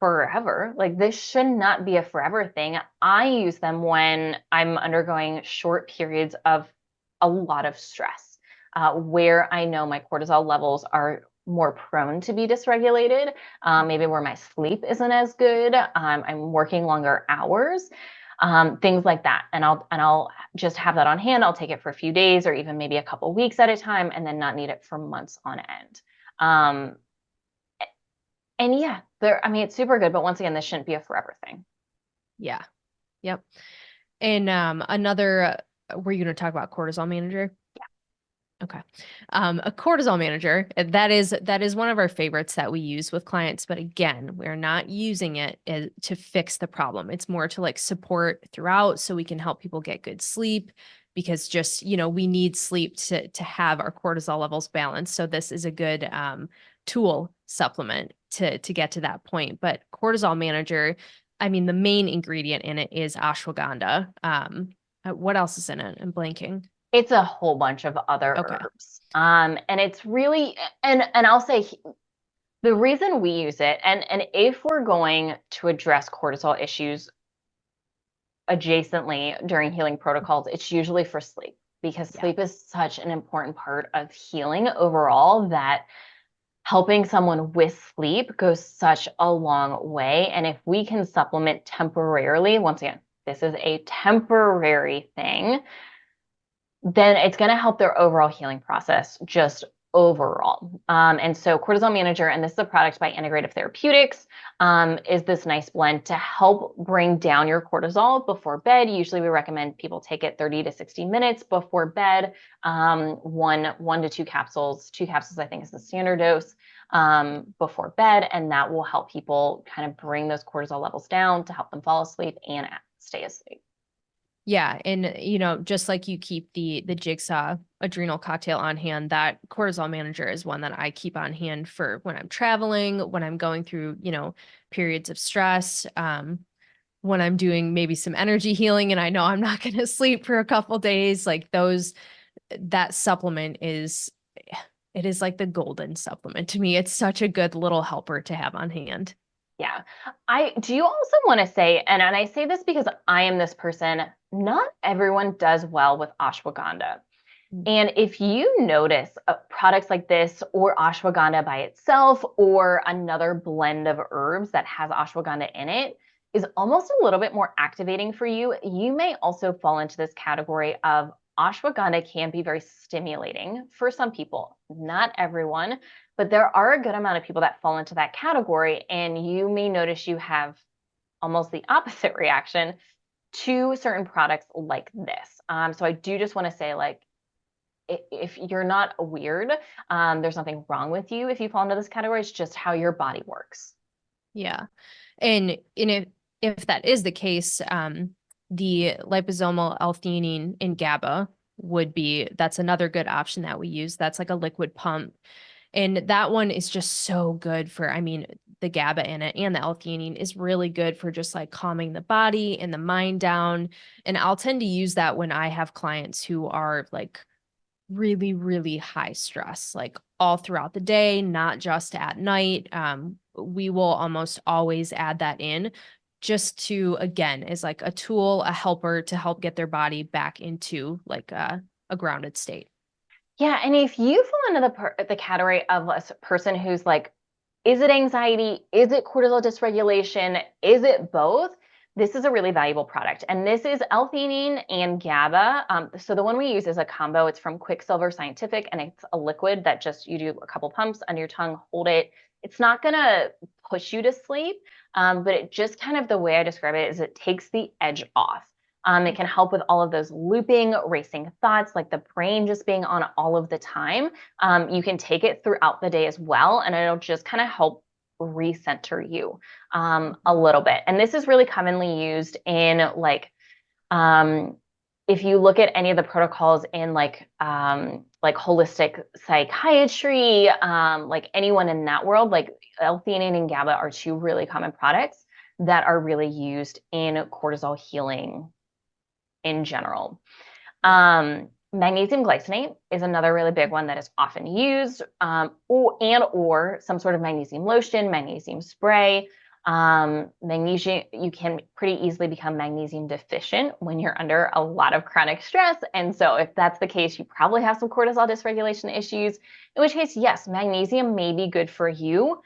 forever. Like this should not be a forever thing. I use them when I'm undergoing short periods of a lot of stress, where I know my cortisol levels are more prone to be dysregulated, maybe where my sleep isn't as good, I'm working longer hours, things like that. And I'll just have that on hand. I'll take it for a few days or even maybe a couple weeks at a time and then not need it for months on end. And yeah, it's super good, but once again, this shouldn't be a forever thing. Yeah. Yep. And were you going to talk about cortisol manager? Yeah. Okay. A cortisol manager, that is one of our favorites that we use with clients. But again, we're not using it to fix the problem. It's more to like support throughout so we can help people get good sleep because just, we need sleep to have our cortisol levels balanced. So this is a good tool supplement to get to that point. But cortisol manager, I mean, the main ingredient in it is ashwagandha. What else is in it? I'm blanking. It's a whole bunch of other herbs. And it's really, and I'll say the reason we use it, and if we're going to address cortisol issues adjacently during healing protocols, it's usually for sleep because sleep is such an important part of healing overall that helping someone with sleep goes such a long way. And if we can supplement temporarily, once again, this is a temporary thing, then it's going to help their overall healing process just overall. And so Cortisol Manager, and this is a product by Integrative Therapeutics, is this nice blend to help bring down your cortisol before bed. Usually we recommend people take it 30 to 60 minutes before bed, one to two capsules. 2 capsules, I think, is the standard dose before bed, and that will help people kind of bring those cortisol levels down to help them fall asleep and stay asleep. Yeah. And, just like you keep the Jigsaw adrenal cocktail on hand, that Cortisol Manager is one that I keep on hand for when I'm traveling, when I'm going through, periods of stress, when I'm doing maybe some energy healing and I know I'm not going to sleep for a couple days. Like that supplement it is like the golden supplement to me. It's such a good little helper to have on hand. Yeah. I do also want to say, and I say this because I am this person, not everyone does well with ashwagandha. And if you notice products like this or ashwagandha by itself or another blend of herbs that has ashwagandha in it is almost a little bit more activating for you, you may also fall into this category of ashwagandha can be very stimulating for some people, not everyone, but there are a good amount of people that fall into that category. And you may notice you have almost the opposite reaction to certain products like this. So I do just want to say, like, if you're not weird, there's nothing wrong with you if you fall into this category. It's just how your body works. Yeah. And if that is the case, the liposomal L-theanine in GABA that's another good option that we use. That's like a liquid pump. And that one is just so good for, the GABA in it and the L-theanine is really good for just like calming the body and the mind down. And I'll tend to use that when I have clients who are like really, really high stress, like all throughout the day, not just at night. We will almost always add that in just to, again, is like a tool, a helper to help get their body back into like a grounded state. Yeah, and if you fall into the category of a person who's like, is it anxiety? Is it cortisol dysregulation? Is it both? This is a really valuable product. And this is L-theanine and GABA. So the one we use is a combo. It's from Quicksilver Scientific, and it's a liquid that just you do a couple pumps under your tongue, hold it. It's not going to push you to sleep, but it just kind of, the way I describe it is it takes the edge off. It can help with all of those looping, racing thoughts, like the brain just being on all of the time. You can take it throughout the day as well, and it'll just kind of help recenter you a little bit. And this is really commonly used in like, if you look at any of the protocols in like holistic psychiatry, like anyone in that world, like L-theanine and GABA are two really common products that are really used in cortisol healing in general. Magnesium glycinate is another really big one that is often used, or some sort of magnesium lotion, magnesium spray. Magnesium, you can pretty easily become magnesium deficient when you're under a lot of chronic stress. And so if that's the case, you probably have some cortisol dysregulation issues, in which case, yes, magnesium may be good for you.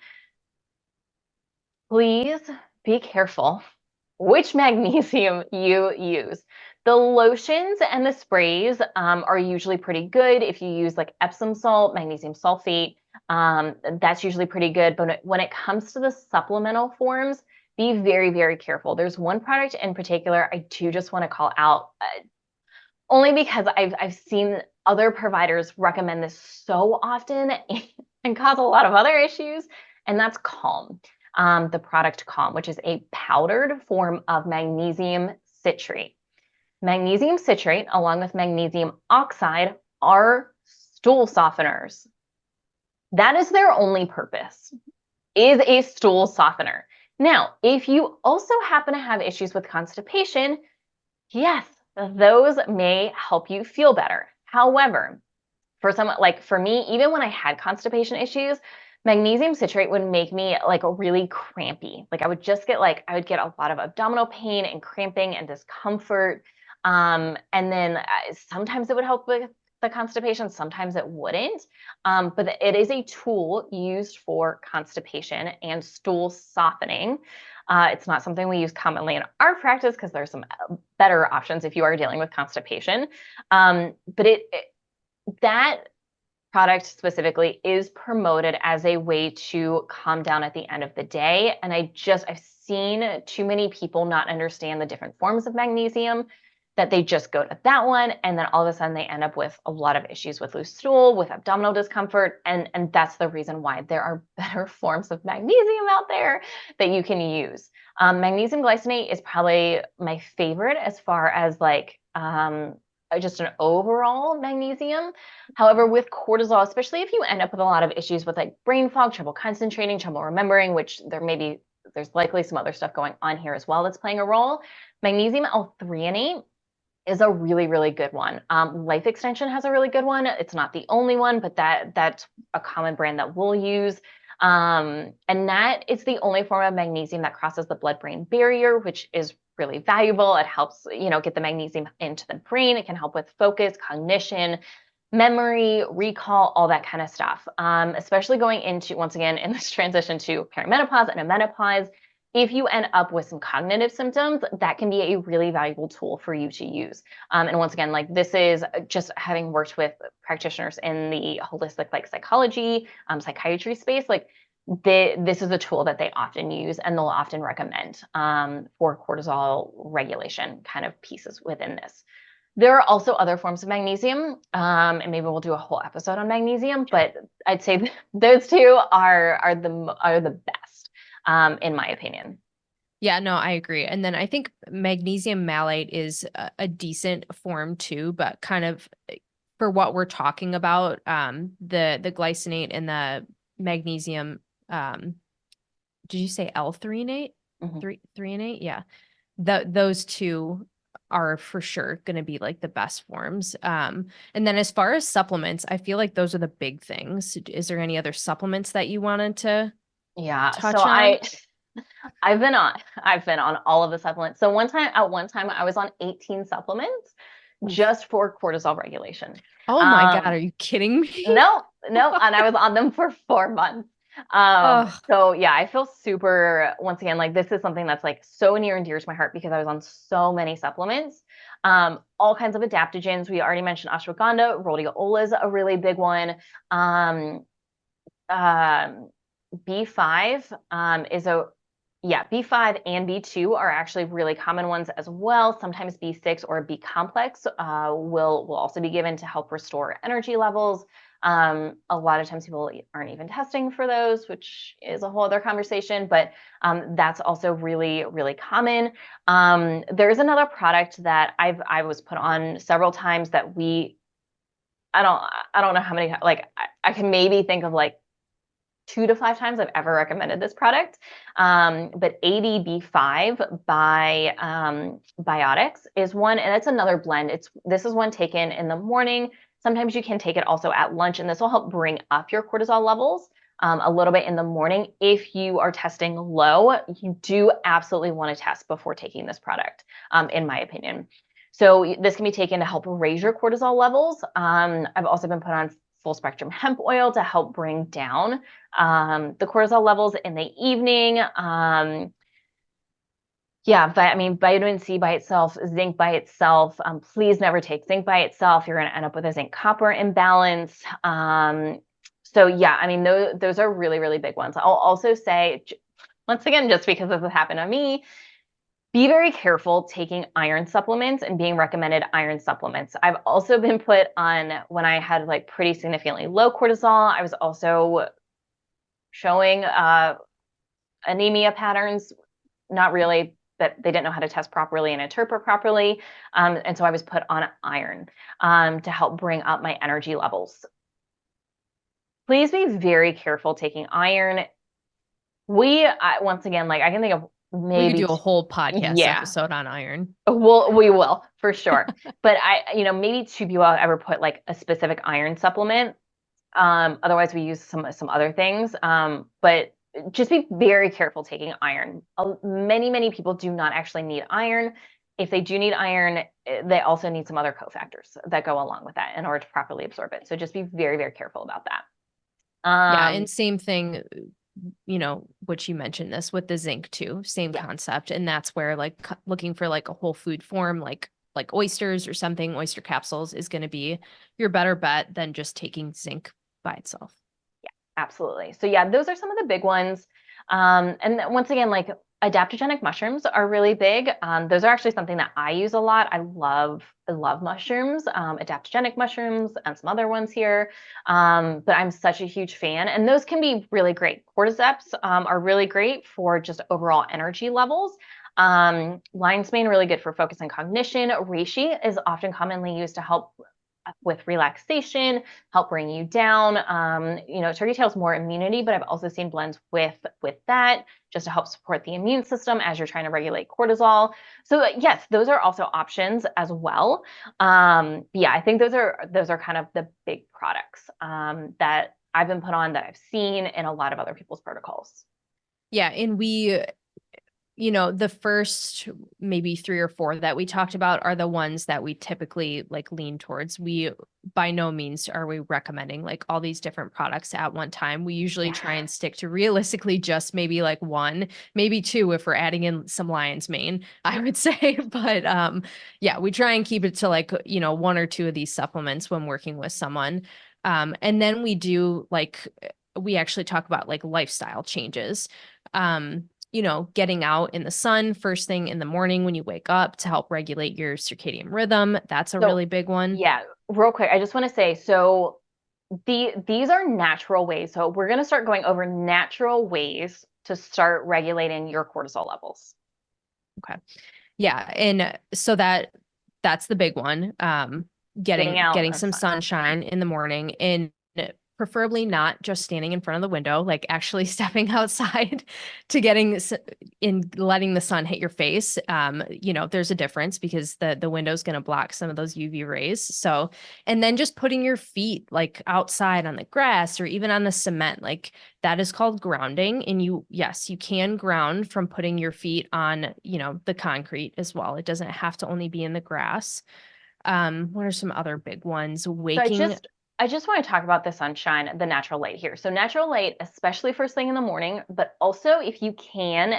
Please be careful which magnesium you use. The lotions and the sprays are usually pretty good. If you use like Epsom salt, magnesium sulfate, that's usually pretty good. But when it comes to the supplemental forms, be very, very careful. There's one product in particular I do just want to call out, only because I've seen other providers recommend this so often and cause a lot of other issues, and that's Calm. The product Calm, which is a powdered form of magnesium citrate. Magnesium citrate, along with magnesium oxide, are stool softeners. That is their only purpose, is a stool softener. Now, if you also happen to have issues with constipation, yes, those may help you feel better. However, for someone like for me, even when I had constipation issues, magnesium citrate would make me like really crampy. Like I would get a lot of abdominal pain and cramping and discomfort. And then sometimes it would help with the constipation, sometimes it wouldn't. But it is a tool used for constipation and stool softening. It's not something we use commonly in our practice because there's some better options if you are dealing with constipation. But that product specifically is promoted as a way to calm down at the end of the day. And I've seen too many people not understand the different forms of magnesium, that they just go to that one. And then all of a sudden they end up with a lot of issues with loose stool, with abdominal discomfort. And that's the reason why there are better forms of magnesium out there that you can use. Magnesium glycinate is probably my favorite as far as like, just an overall magnesium. However, with cortisol, especially if you end up with a lot of issues with like brain fog, trouble concentrating, trouble remembering, which there's likely some other stuff going on here as well that's playing a role. Magnesium L-threonate is a really, really good one. Life Extension has a really good one. It's not the only one, but that's a common brand that we'll use. And that is the only form of magnesium that crosses the blood-brain barrier, which is really valuable. It helps, get the magnesium into the brain. It can help with focus, cognition, memory, recall, all that kind of stuff. Especially going into, once again, in this transition to perimenopause and menopause, if you end up with some cognitive symptoms, that can be a really valuable tool for you to use. And once again, like this is just having worked with practitioners in the holistic, like psychology, psychiatry space, like this is a tool that they often use and they'll often recommend for cortisol regulation kind of pieces within this. There are also other forms of magnesium, and maybe we'll do a whole episode on magnesium, but I'd say those two are the best, in my opinion. Yeah, no, I agree. And then I think magnesium malate is a decent form too, but kind of for what we're talking about, the glycinate and the magnesium, did you say L-threonate? Mm-hmm. Threonate? Yeah. Those two are for sure going to be like the best forms. And then as far as supplements, I feel like those are the big things. Is there any other supplements that you wanted to touch on? I've been on all of the supplements. So at one time I was on 18 supplements just for cortisol regulation. Oh my God, are you kidding me? No, and I was on them for 4 months. So yeah, I feel super, once again, like this is something that's like so near and dear to my heart because I was on so many supplements, all kinds of adaptogens. We already mentioned ashwagandha, rhodiola is a really big one. B5 B5 and B2 are actually really common ones as well. Sometimes B6 or B complex will also be given to help restore energy levels. A lot of times people aren't even testing for those, which is a whole other conversation, but that's also really, really common. There's another product that I was put on several times that I don't know how many, like I can maybe think of like 2 to 5 times I've ever recommended this product. But ADB5 by Biotics is one, and it's another blend. This is one taken in the morning. Sometimes you can take it also at lunch, and this will help bring up your cortisol levels a little bit in the morning. If you are testing low, you do absolutely want to test before taking this product, in my opinion. So this can be taken to help raise your cortisol levels. I've also been put on full spectrum hemp oil to help bring down the cortisol levels in the evening. Vitamin C by itself, zinc by itself. Please never take zinc by itself. You're going to end up with a zinc copper imbalance. Those are really, really big ones. I'll also say, once again, just because this has happened to me, be very careful taking iron supplements and being recommended iron supplements. I've also been put on, when I had like pretty significantly low cortisol, I was also showing anemia patterns, not really, that they didn't know how to test properly and interpret properly. And so I was put on iron to help bring up my energy levels. Please be very careful taking iron. Once again, like I can think of maybe we could do a whole podcast episode on iron. We will for sure. But maybe 2 people have ever put like a specific iron supplement. Otherwise we use some other things. But just be very careful taking iron. Many people do not actually need iron. If they do need iron, they also need some other cofactors that go along with that in order to properly absorb it. So just be very, very careful about that. And same thing, which you mentioned this with the zinc too, same concept. And that's where like looking for like a whole food form, like oysters or something, oyster capsules is going to be your better bet than just taking zinc by itself. Absolutely. So yeah, those are some of the big ones. And once again, like adaptogenic mushrooms are really big. Those are actually something that I use a lot. I love mushrooms, adaptogenic mushrooms and some other ones here. But I'm such a huge fan, and those can be really great. Cordyceps are really great for just overall energy levels. Lion's mane, really good for focus and cognition. Reishi is often commonly used to help with relaxation, help bring you down. Turkey tail is more immunity, but I've also seen blends with that just to help support the immune system as you're trying to regulate cortisol. So yes, those are also options as well. Yeah, I think those are kind of the big products that I've been put on, that I've seen in a lot of other people's protocols. Yeah, and the first maybe 3 or 4 that we talked about are the ones that we typically like lean towards. We by no means are we recommending like all these different products at one time. We usually try and stick to realistically just maybe like 1, maybe 2 if we're adding in some lion's mane, I would say. But yeah, we try and keep it to like, 1 or 2 of these supplements when working with someone. And then we actually talk about like lifestyle changes. Getting out in the sun first thing in the morning when you wake up to help regulate your circadian rhythm. That's a really big one. Yeah, real quick, I just want to say, so these are natural ways. So we're going to start going over natural ways to start regulating your cortisol levels. Okay. Yeah. And so that's the big one. Getting some sunshine in the morning, and preferably not just standing in front of the window, like actually stepping outside to letting the sun hit your face. There's a difference because the window is going to block some of those UV rays. So, and then just putting your feet like outside on the grass or even on the cement, like that is called grounding. And you can ground from putting your feet on, the concrete as well. It doesn't have to only be in the grass. What are some other big ones? I just want to talk about the sunshine, the natural light here. So natural light, especially first thing in the morning, but also if you can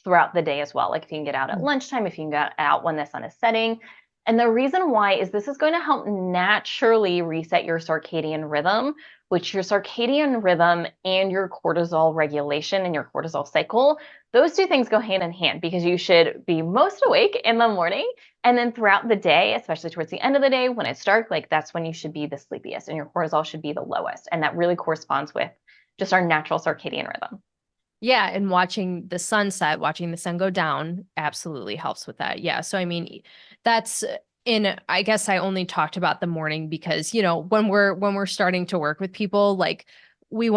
throughout the day as well. Like if you can get out at lunchtime, if you can get out when the sun is setting. And the reason why is this is going to help naturally reset your circadian rhythm, which your circadian rhythm and your cortisol regulation and your cortisol cycle, those 2 things go hand in hand, because you should be most awake in the morning. And then throughout the day, especially towards the end of the day when it's dark, like that's when you should be the sleepiest and your cortisol should be the lowest. And that really corresponds with just our natural circadian rhythm. Yeah. And watching the sunset, watching the sun go down absolutely helps with that. Yeah. So, I mean, I guess I only talked about the morning because, when we're starting to work with people, like we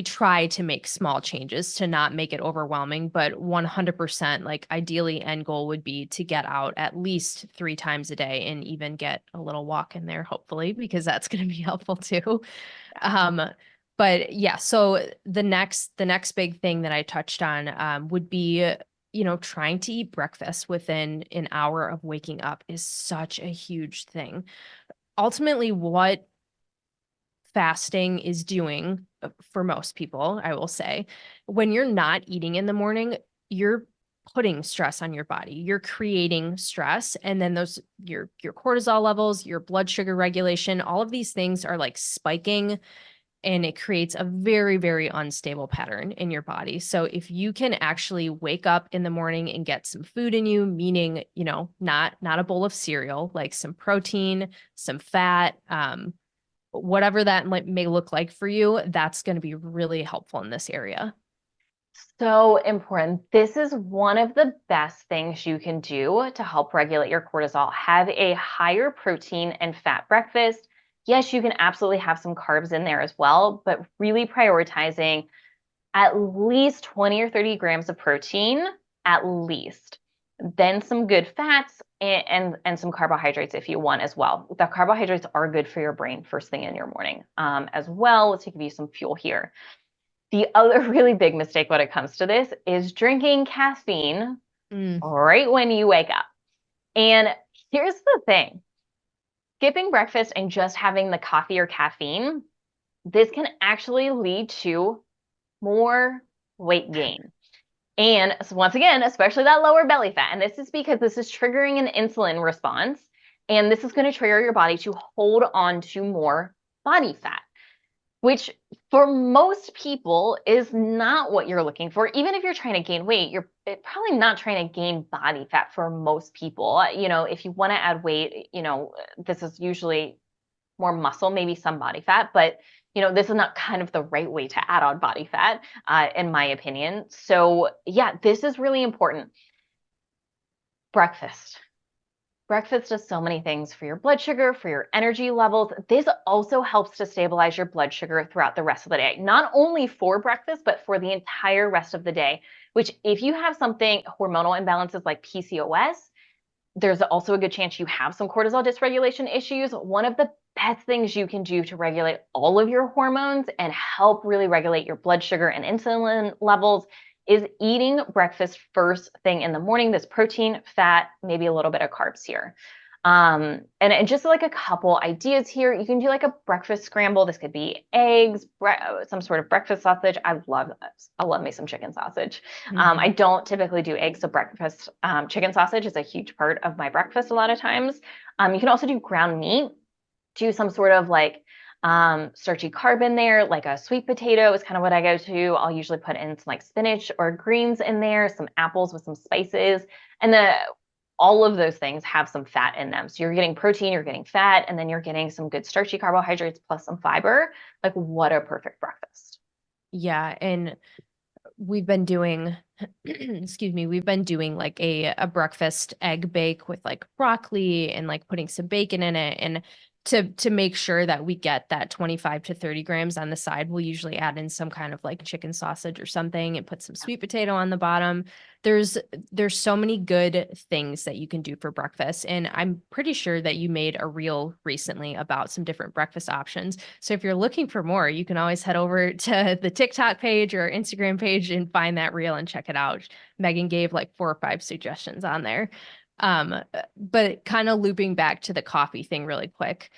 try to make small changes to not make it overwhelming, but 100%, like ideally end goal would be to get out at least 3 times a day and even get a little walk in there, hopefully, because that's going to be helpful too. But yeah, so the next big thing that I touched on would be, trying to eat breakfast within an hour of waking up is such a huge thing. Ultimately, what fasting is doing for most people, I will say, when you're not eating in the morning, you're putting stress on your body. You're creating stress, and then your cortisol levels, your blood sugar regulation, all of these things are like spiking. And it creates a very, very unstable pattern in your body. So if you can actually wake up in the morning and get some food in you, meaning, not a bowl of cereal, like some protein, some fat, whatever that may look like for you, that's going to be really helpful in this area. So important. This is one of the best things you can do to help regulate your cortisol. Have a higher protein and fat breakfast. Yes, you can absolutely have some carbs in there as well, but really prioritizing at least 20 or 30 grams of protein, at least. Then some good fats and some carbohydrates if you want as well. The carbohydrates are good for your brain first thing in your morning as well, to give you some fuel here. The other really big mistake when it comes to this is drinking caffeine right when you wake up. And here's the thing. Skipping breakfast and just having the coffee or caffeine, this can actually lead to more weight gain. And once again, especially that lower belly fat. And this is because this is triggering an insulin response. And this is going to trigger your body to hold on to more body fat. which for most people is not what you're looking for. Even if you're trying to gain weight, you're probably not trying to gain body fat for most people. If you want to add weight, this is usually more muscle, maybe some body fat, but this is not kind of the right way to add on body fat, in my opinion. So yeah, this is really important. Breakfast. Breakfast does so many things for your blood sugar, for your energy levels. This also helps to stabilize your blood sugar throughout the rest of the day, not only for breakfast, but for the entire rest of the day, which if you have something, hormonal imbalances like PCOS, there's also a good chance you have some cortisol dysregulation issues. One of the best things you can do to regulate all of your hormones and help really regulate your blood sugar and insulin levels is eating breakfast first thing in the morning. This protein, fat, maybe a little bit of carbs here. And just like a couple ideas here, you can do like a breakfast scramble. This could be eggs, some sort of breakfast sausage. I love me some chicken sausage. I don't typically do eggs, so breakfast chicken sausage is a huge part of my breakfast a lot of times. You can also do ground meat, do some sort of like starchy carb in there, like a sweet potato is kind of what I go to. I'll usually put in some like spinach or greens in there, some apples with some spices, and all of those things have some fat in them. So you're getting protein, you're getting fat, and then you're getting some good starchy carbohydrates plus some fiber. Like, what a perfect breakfast. Yeah. And we've been doing, excuse me, we've been doing like a breakfast egg bake with like broccoli and like putting some bacon in it. And to make sure that we get that 25 to 30 grams on the side, we'll usually add in some kind of like chicken sausage or something and put some sweet potato on the bottom. There's so many good things that you can do for breakfast. And I'm pretty sure that you made a reel recently about some different breakfast options. So if you're looking for more, you can always head over to the TikTok page or Instagram page and find that reel and check it out. Megan gave like 4 or 5 suggestions on there. But kind of looping back to the coffee thing really quick.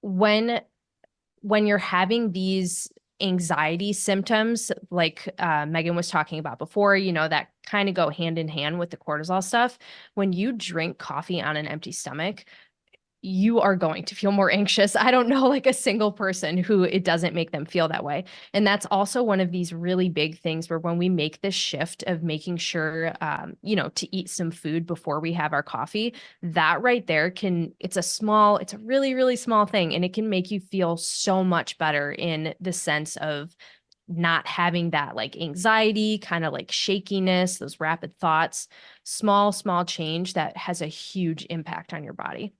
When you're having these anxiety symptoms, like Megan was talking about before, that kind of go hand in hand with the cortisol stuff. When you drink coffee on an empty stomach, you are going to feel more anxious. I don't know like a single person who it doesn't make them feel that way. And that's also one of these really big things where when we make this shift of making sure, to eat some food before we have our coffee, that right there it's a really, really small thing. And it can make you feel so much better in the sense of not having that like anxiety, kind of like shakiness, those rapid thoughts, small change that has a huge impact on your body.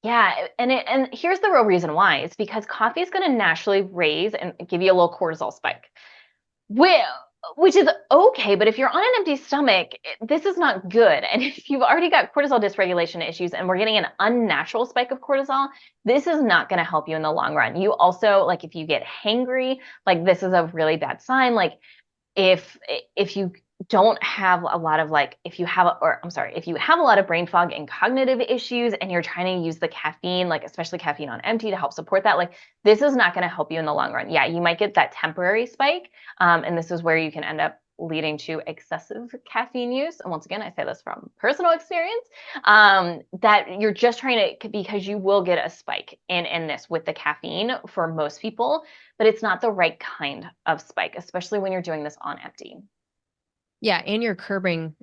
Yeah, and here's the real reason why. It's because coffee is going to naturally raise and give you a little cortisol spike, which is okay. But if you're on an empty stomach, this is not good. And if you've already got cortisol dysregulation issues and we're getting an unnatural spike of cortisol, this is not going to help you in the long run. You also, like if you get hangry, like this is a really bad sign. Like if you don't have a lot of like, if you have a lot of brain fog and cognitive issues and you're trying to use the caffeine, like especially caffeine on empty to help support that, like this is not going to help you in the long run. Yeah, you might get that temporary spike. And this is where you can end up leading to excessive caffeine use. And once again, I say this from personal experience, that you're just trying to, because you will get a spike in this with the caffeine for most people, but it's not the right kind of spike, especially when you're doing this on empty. Yeah, and you're curbing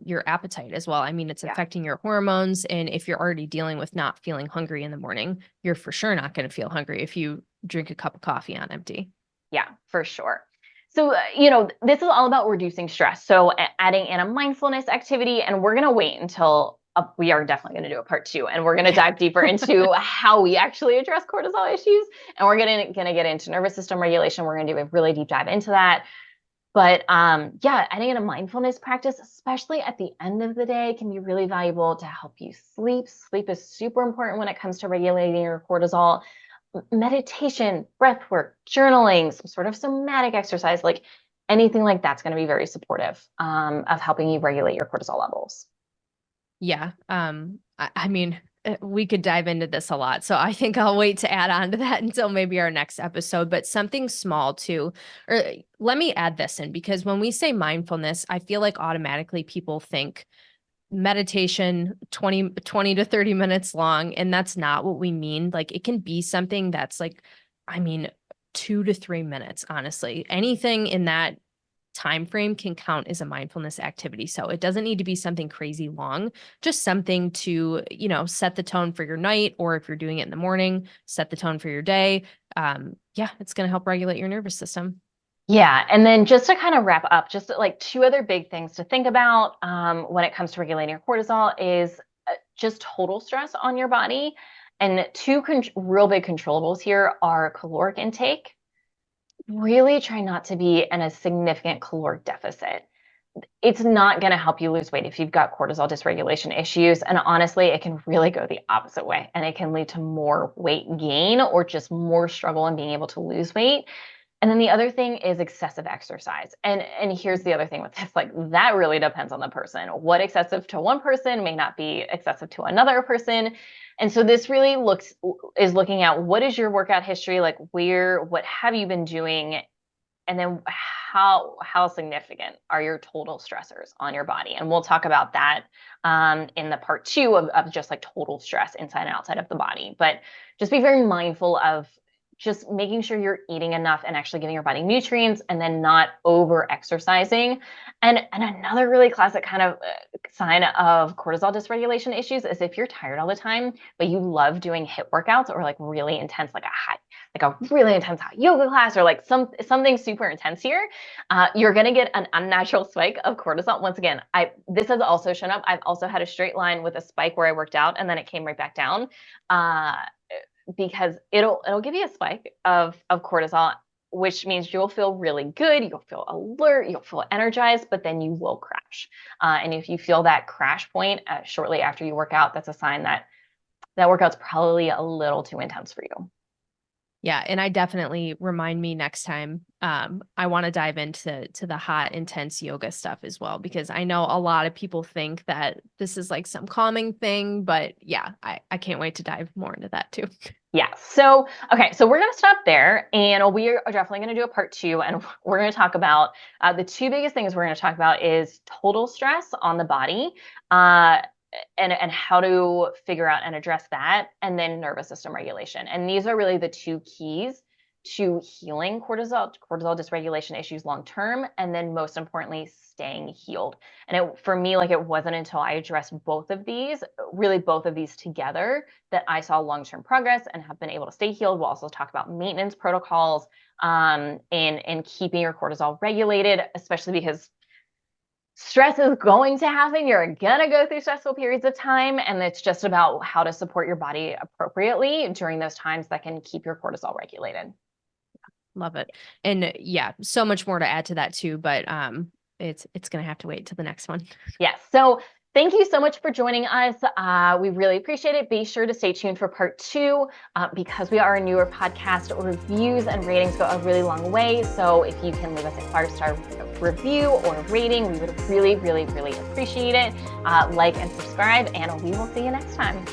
your appetite as well. I mean, it's affecting your hormones. And if you're already dealing with not feeling hungry in the morning, you're for sure not going to feel hungry if you drink a cup of coffee on empty. Yeah, for sure. So, this is all about reducing stress. So adding in a mindfulness activity, and we're going to wait until we are definitely going to do a part 2, and we're going to dive deeper into how we actually address cortisol issues. And we're going to get into nervous system regulation. We're going to do a really deep dive into that. But adding in a mindfulness practice, especially at the end of the day, can be really valuable to help you sleep. Sleep is super important when it comes to regulating your cortisol. Meditation, breath work, journaling, some sort of somatic exercise, like anything like that's going to be very supportive of helping you regulate your cortisol levels. Yeah. I mean, we could dive into this a lot. So I think I'll wait to add on to that until maybe our next episode, but something small too, or let me add this in, because when we say mindfulness, I feel like automatically people think meditation 20 to 30 minutes long. And that's not what we mean. Like it can be something that's like, I mean, 2 to 3 minutes, honestly. Anything in that time frame can count as a mindfulness activity. So it doesn't need to be something crazy long, just something to, set the tone for your night, or if you're doing it in the morning, set the tone for your day. It's going to help regulate your nervous system. Yeah. And then just to kind of wrap up, just like 2 other big things to think about when it comes to regulating your cortisol is just total stress on your body. And 2 real big controllables here are caloric intake. Really try not to be in a significant caloric deficit. It's not going to help you lose weight if you've got cortisol dysregulation issues. And honestly, it can really go the opposite way, and it can lead to more weight gain or just more struggle in being able to lose weight. And then the other thing is excessive exercise. And here's the other thing with this, like that really depends on the person. What excessive to one person may not be excessive to another person. And so this really is looking at what is your workout history, like what have you been doing? And then how significant are your total stressors on your body? And we'll talk about that in the part 2 of just like total stress inside and outside of the body. But just be very mindful of just making sure you're eating enough and actually giving your body nutrients, and then not over exercising. And another really classic kind of sign of cortisol dysregulation issues is if you're tired all the time, but you love doing HIIT workouts or like really intense, like a really intense hot yoga class, or like something super intense here, you're going to get an unnatural spike of cortisol. Once again, this has also shown up. I've also had a straight line with a spike where I worked out and then it came right back down. Because it'll give you a spike of cortisol, which means you'll feel really good, you'll feel alert, you'll feel energized, but then you will crash. And if you feel that crash point shortly after you work out, that's a sign that workout's probably a little too intense for you. Yeah. And I definitely remind me next time. I want to dive into the hot, intense yoga stuff as well, because I know a lot of people think that this is like some calming thing, but yeah, I can't wait to dive more into that too. Yeah. So, okay. So we're going to stop there, and we are definitely going to do a part 2, and we're going to talk about the 2 biggest things we're going to talk about is total stress on the body, and how to figure out and address that, and then nervous system regulation. And these are really the 2 keys to healing cortisol dysregulation issues long term, and then most importantly, staying healed. And for me, like it wasn't until I addressed both of these together, that I saw long-term progress and have been able to stay healed. We'll also talk about maintenance protocols and keeping your cortisol regulated, especially because stress is going to happen. You're going to go through stressful periods of time. And it's just about how to support your body appropriately during those times that can keep your cortisol regulated. Love it. And yeah, so much more to add to that too, but it's going to have to wait till the next one. Yes. So thank you so much for joining us. We really appreciate it. Be sure to stay tuned for part 2 because we are a newer podcast. Reviews and ratings go a really long way. So if you can leave us a 5-star review or rating, we would really, really, really appreciate it. Like and subscribe, and we will see you next time.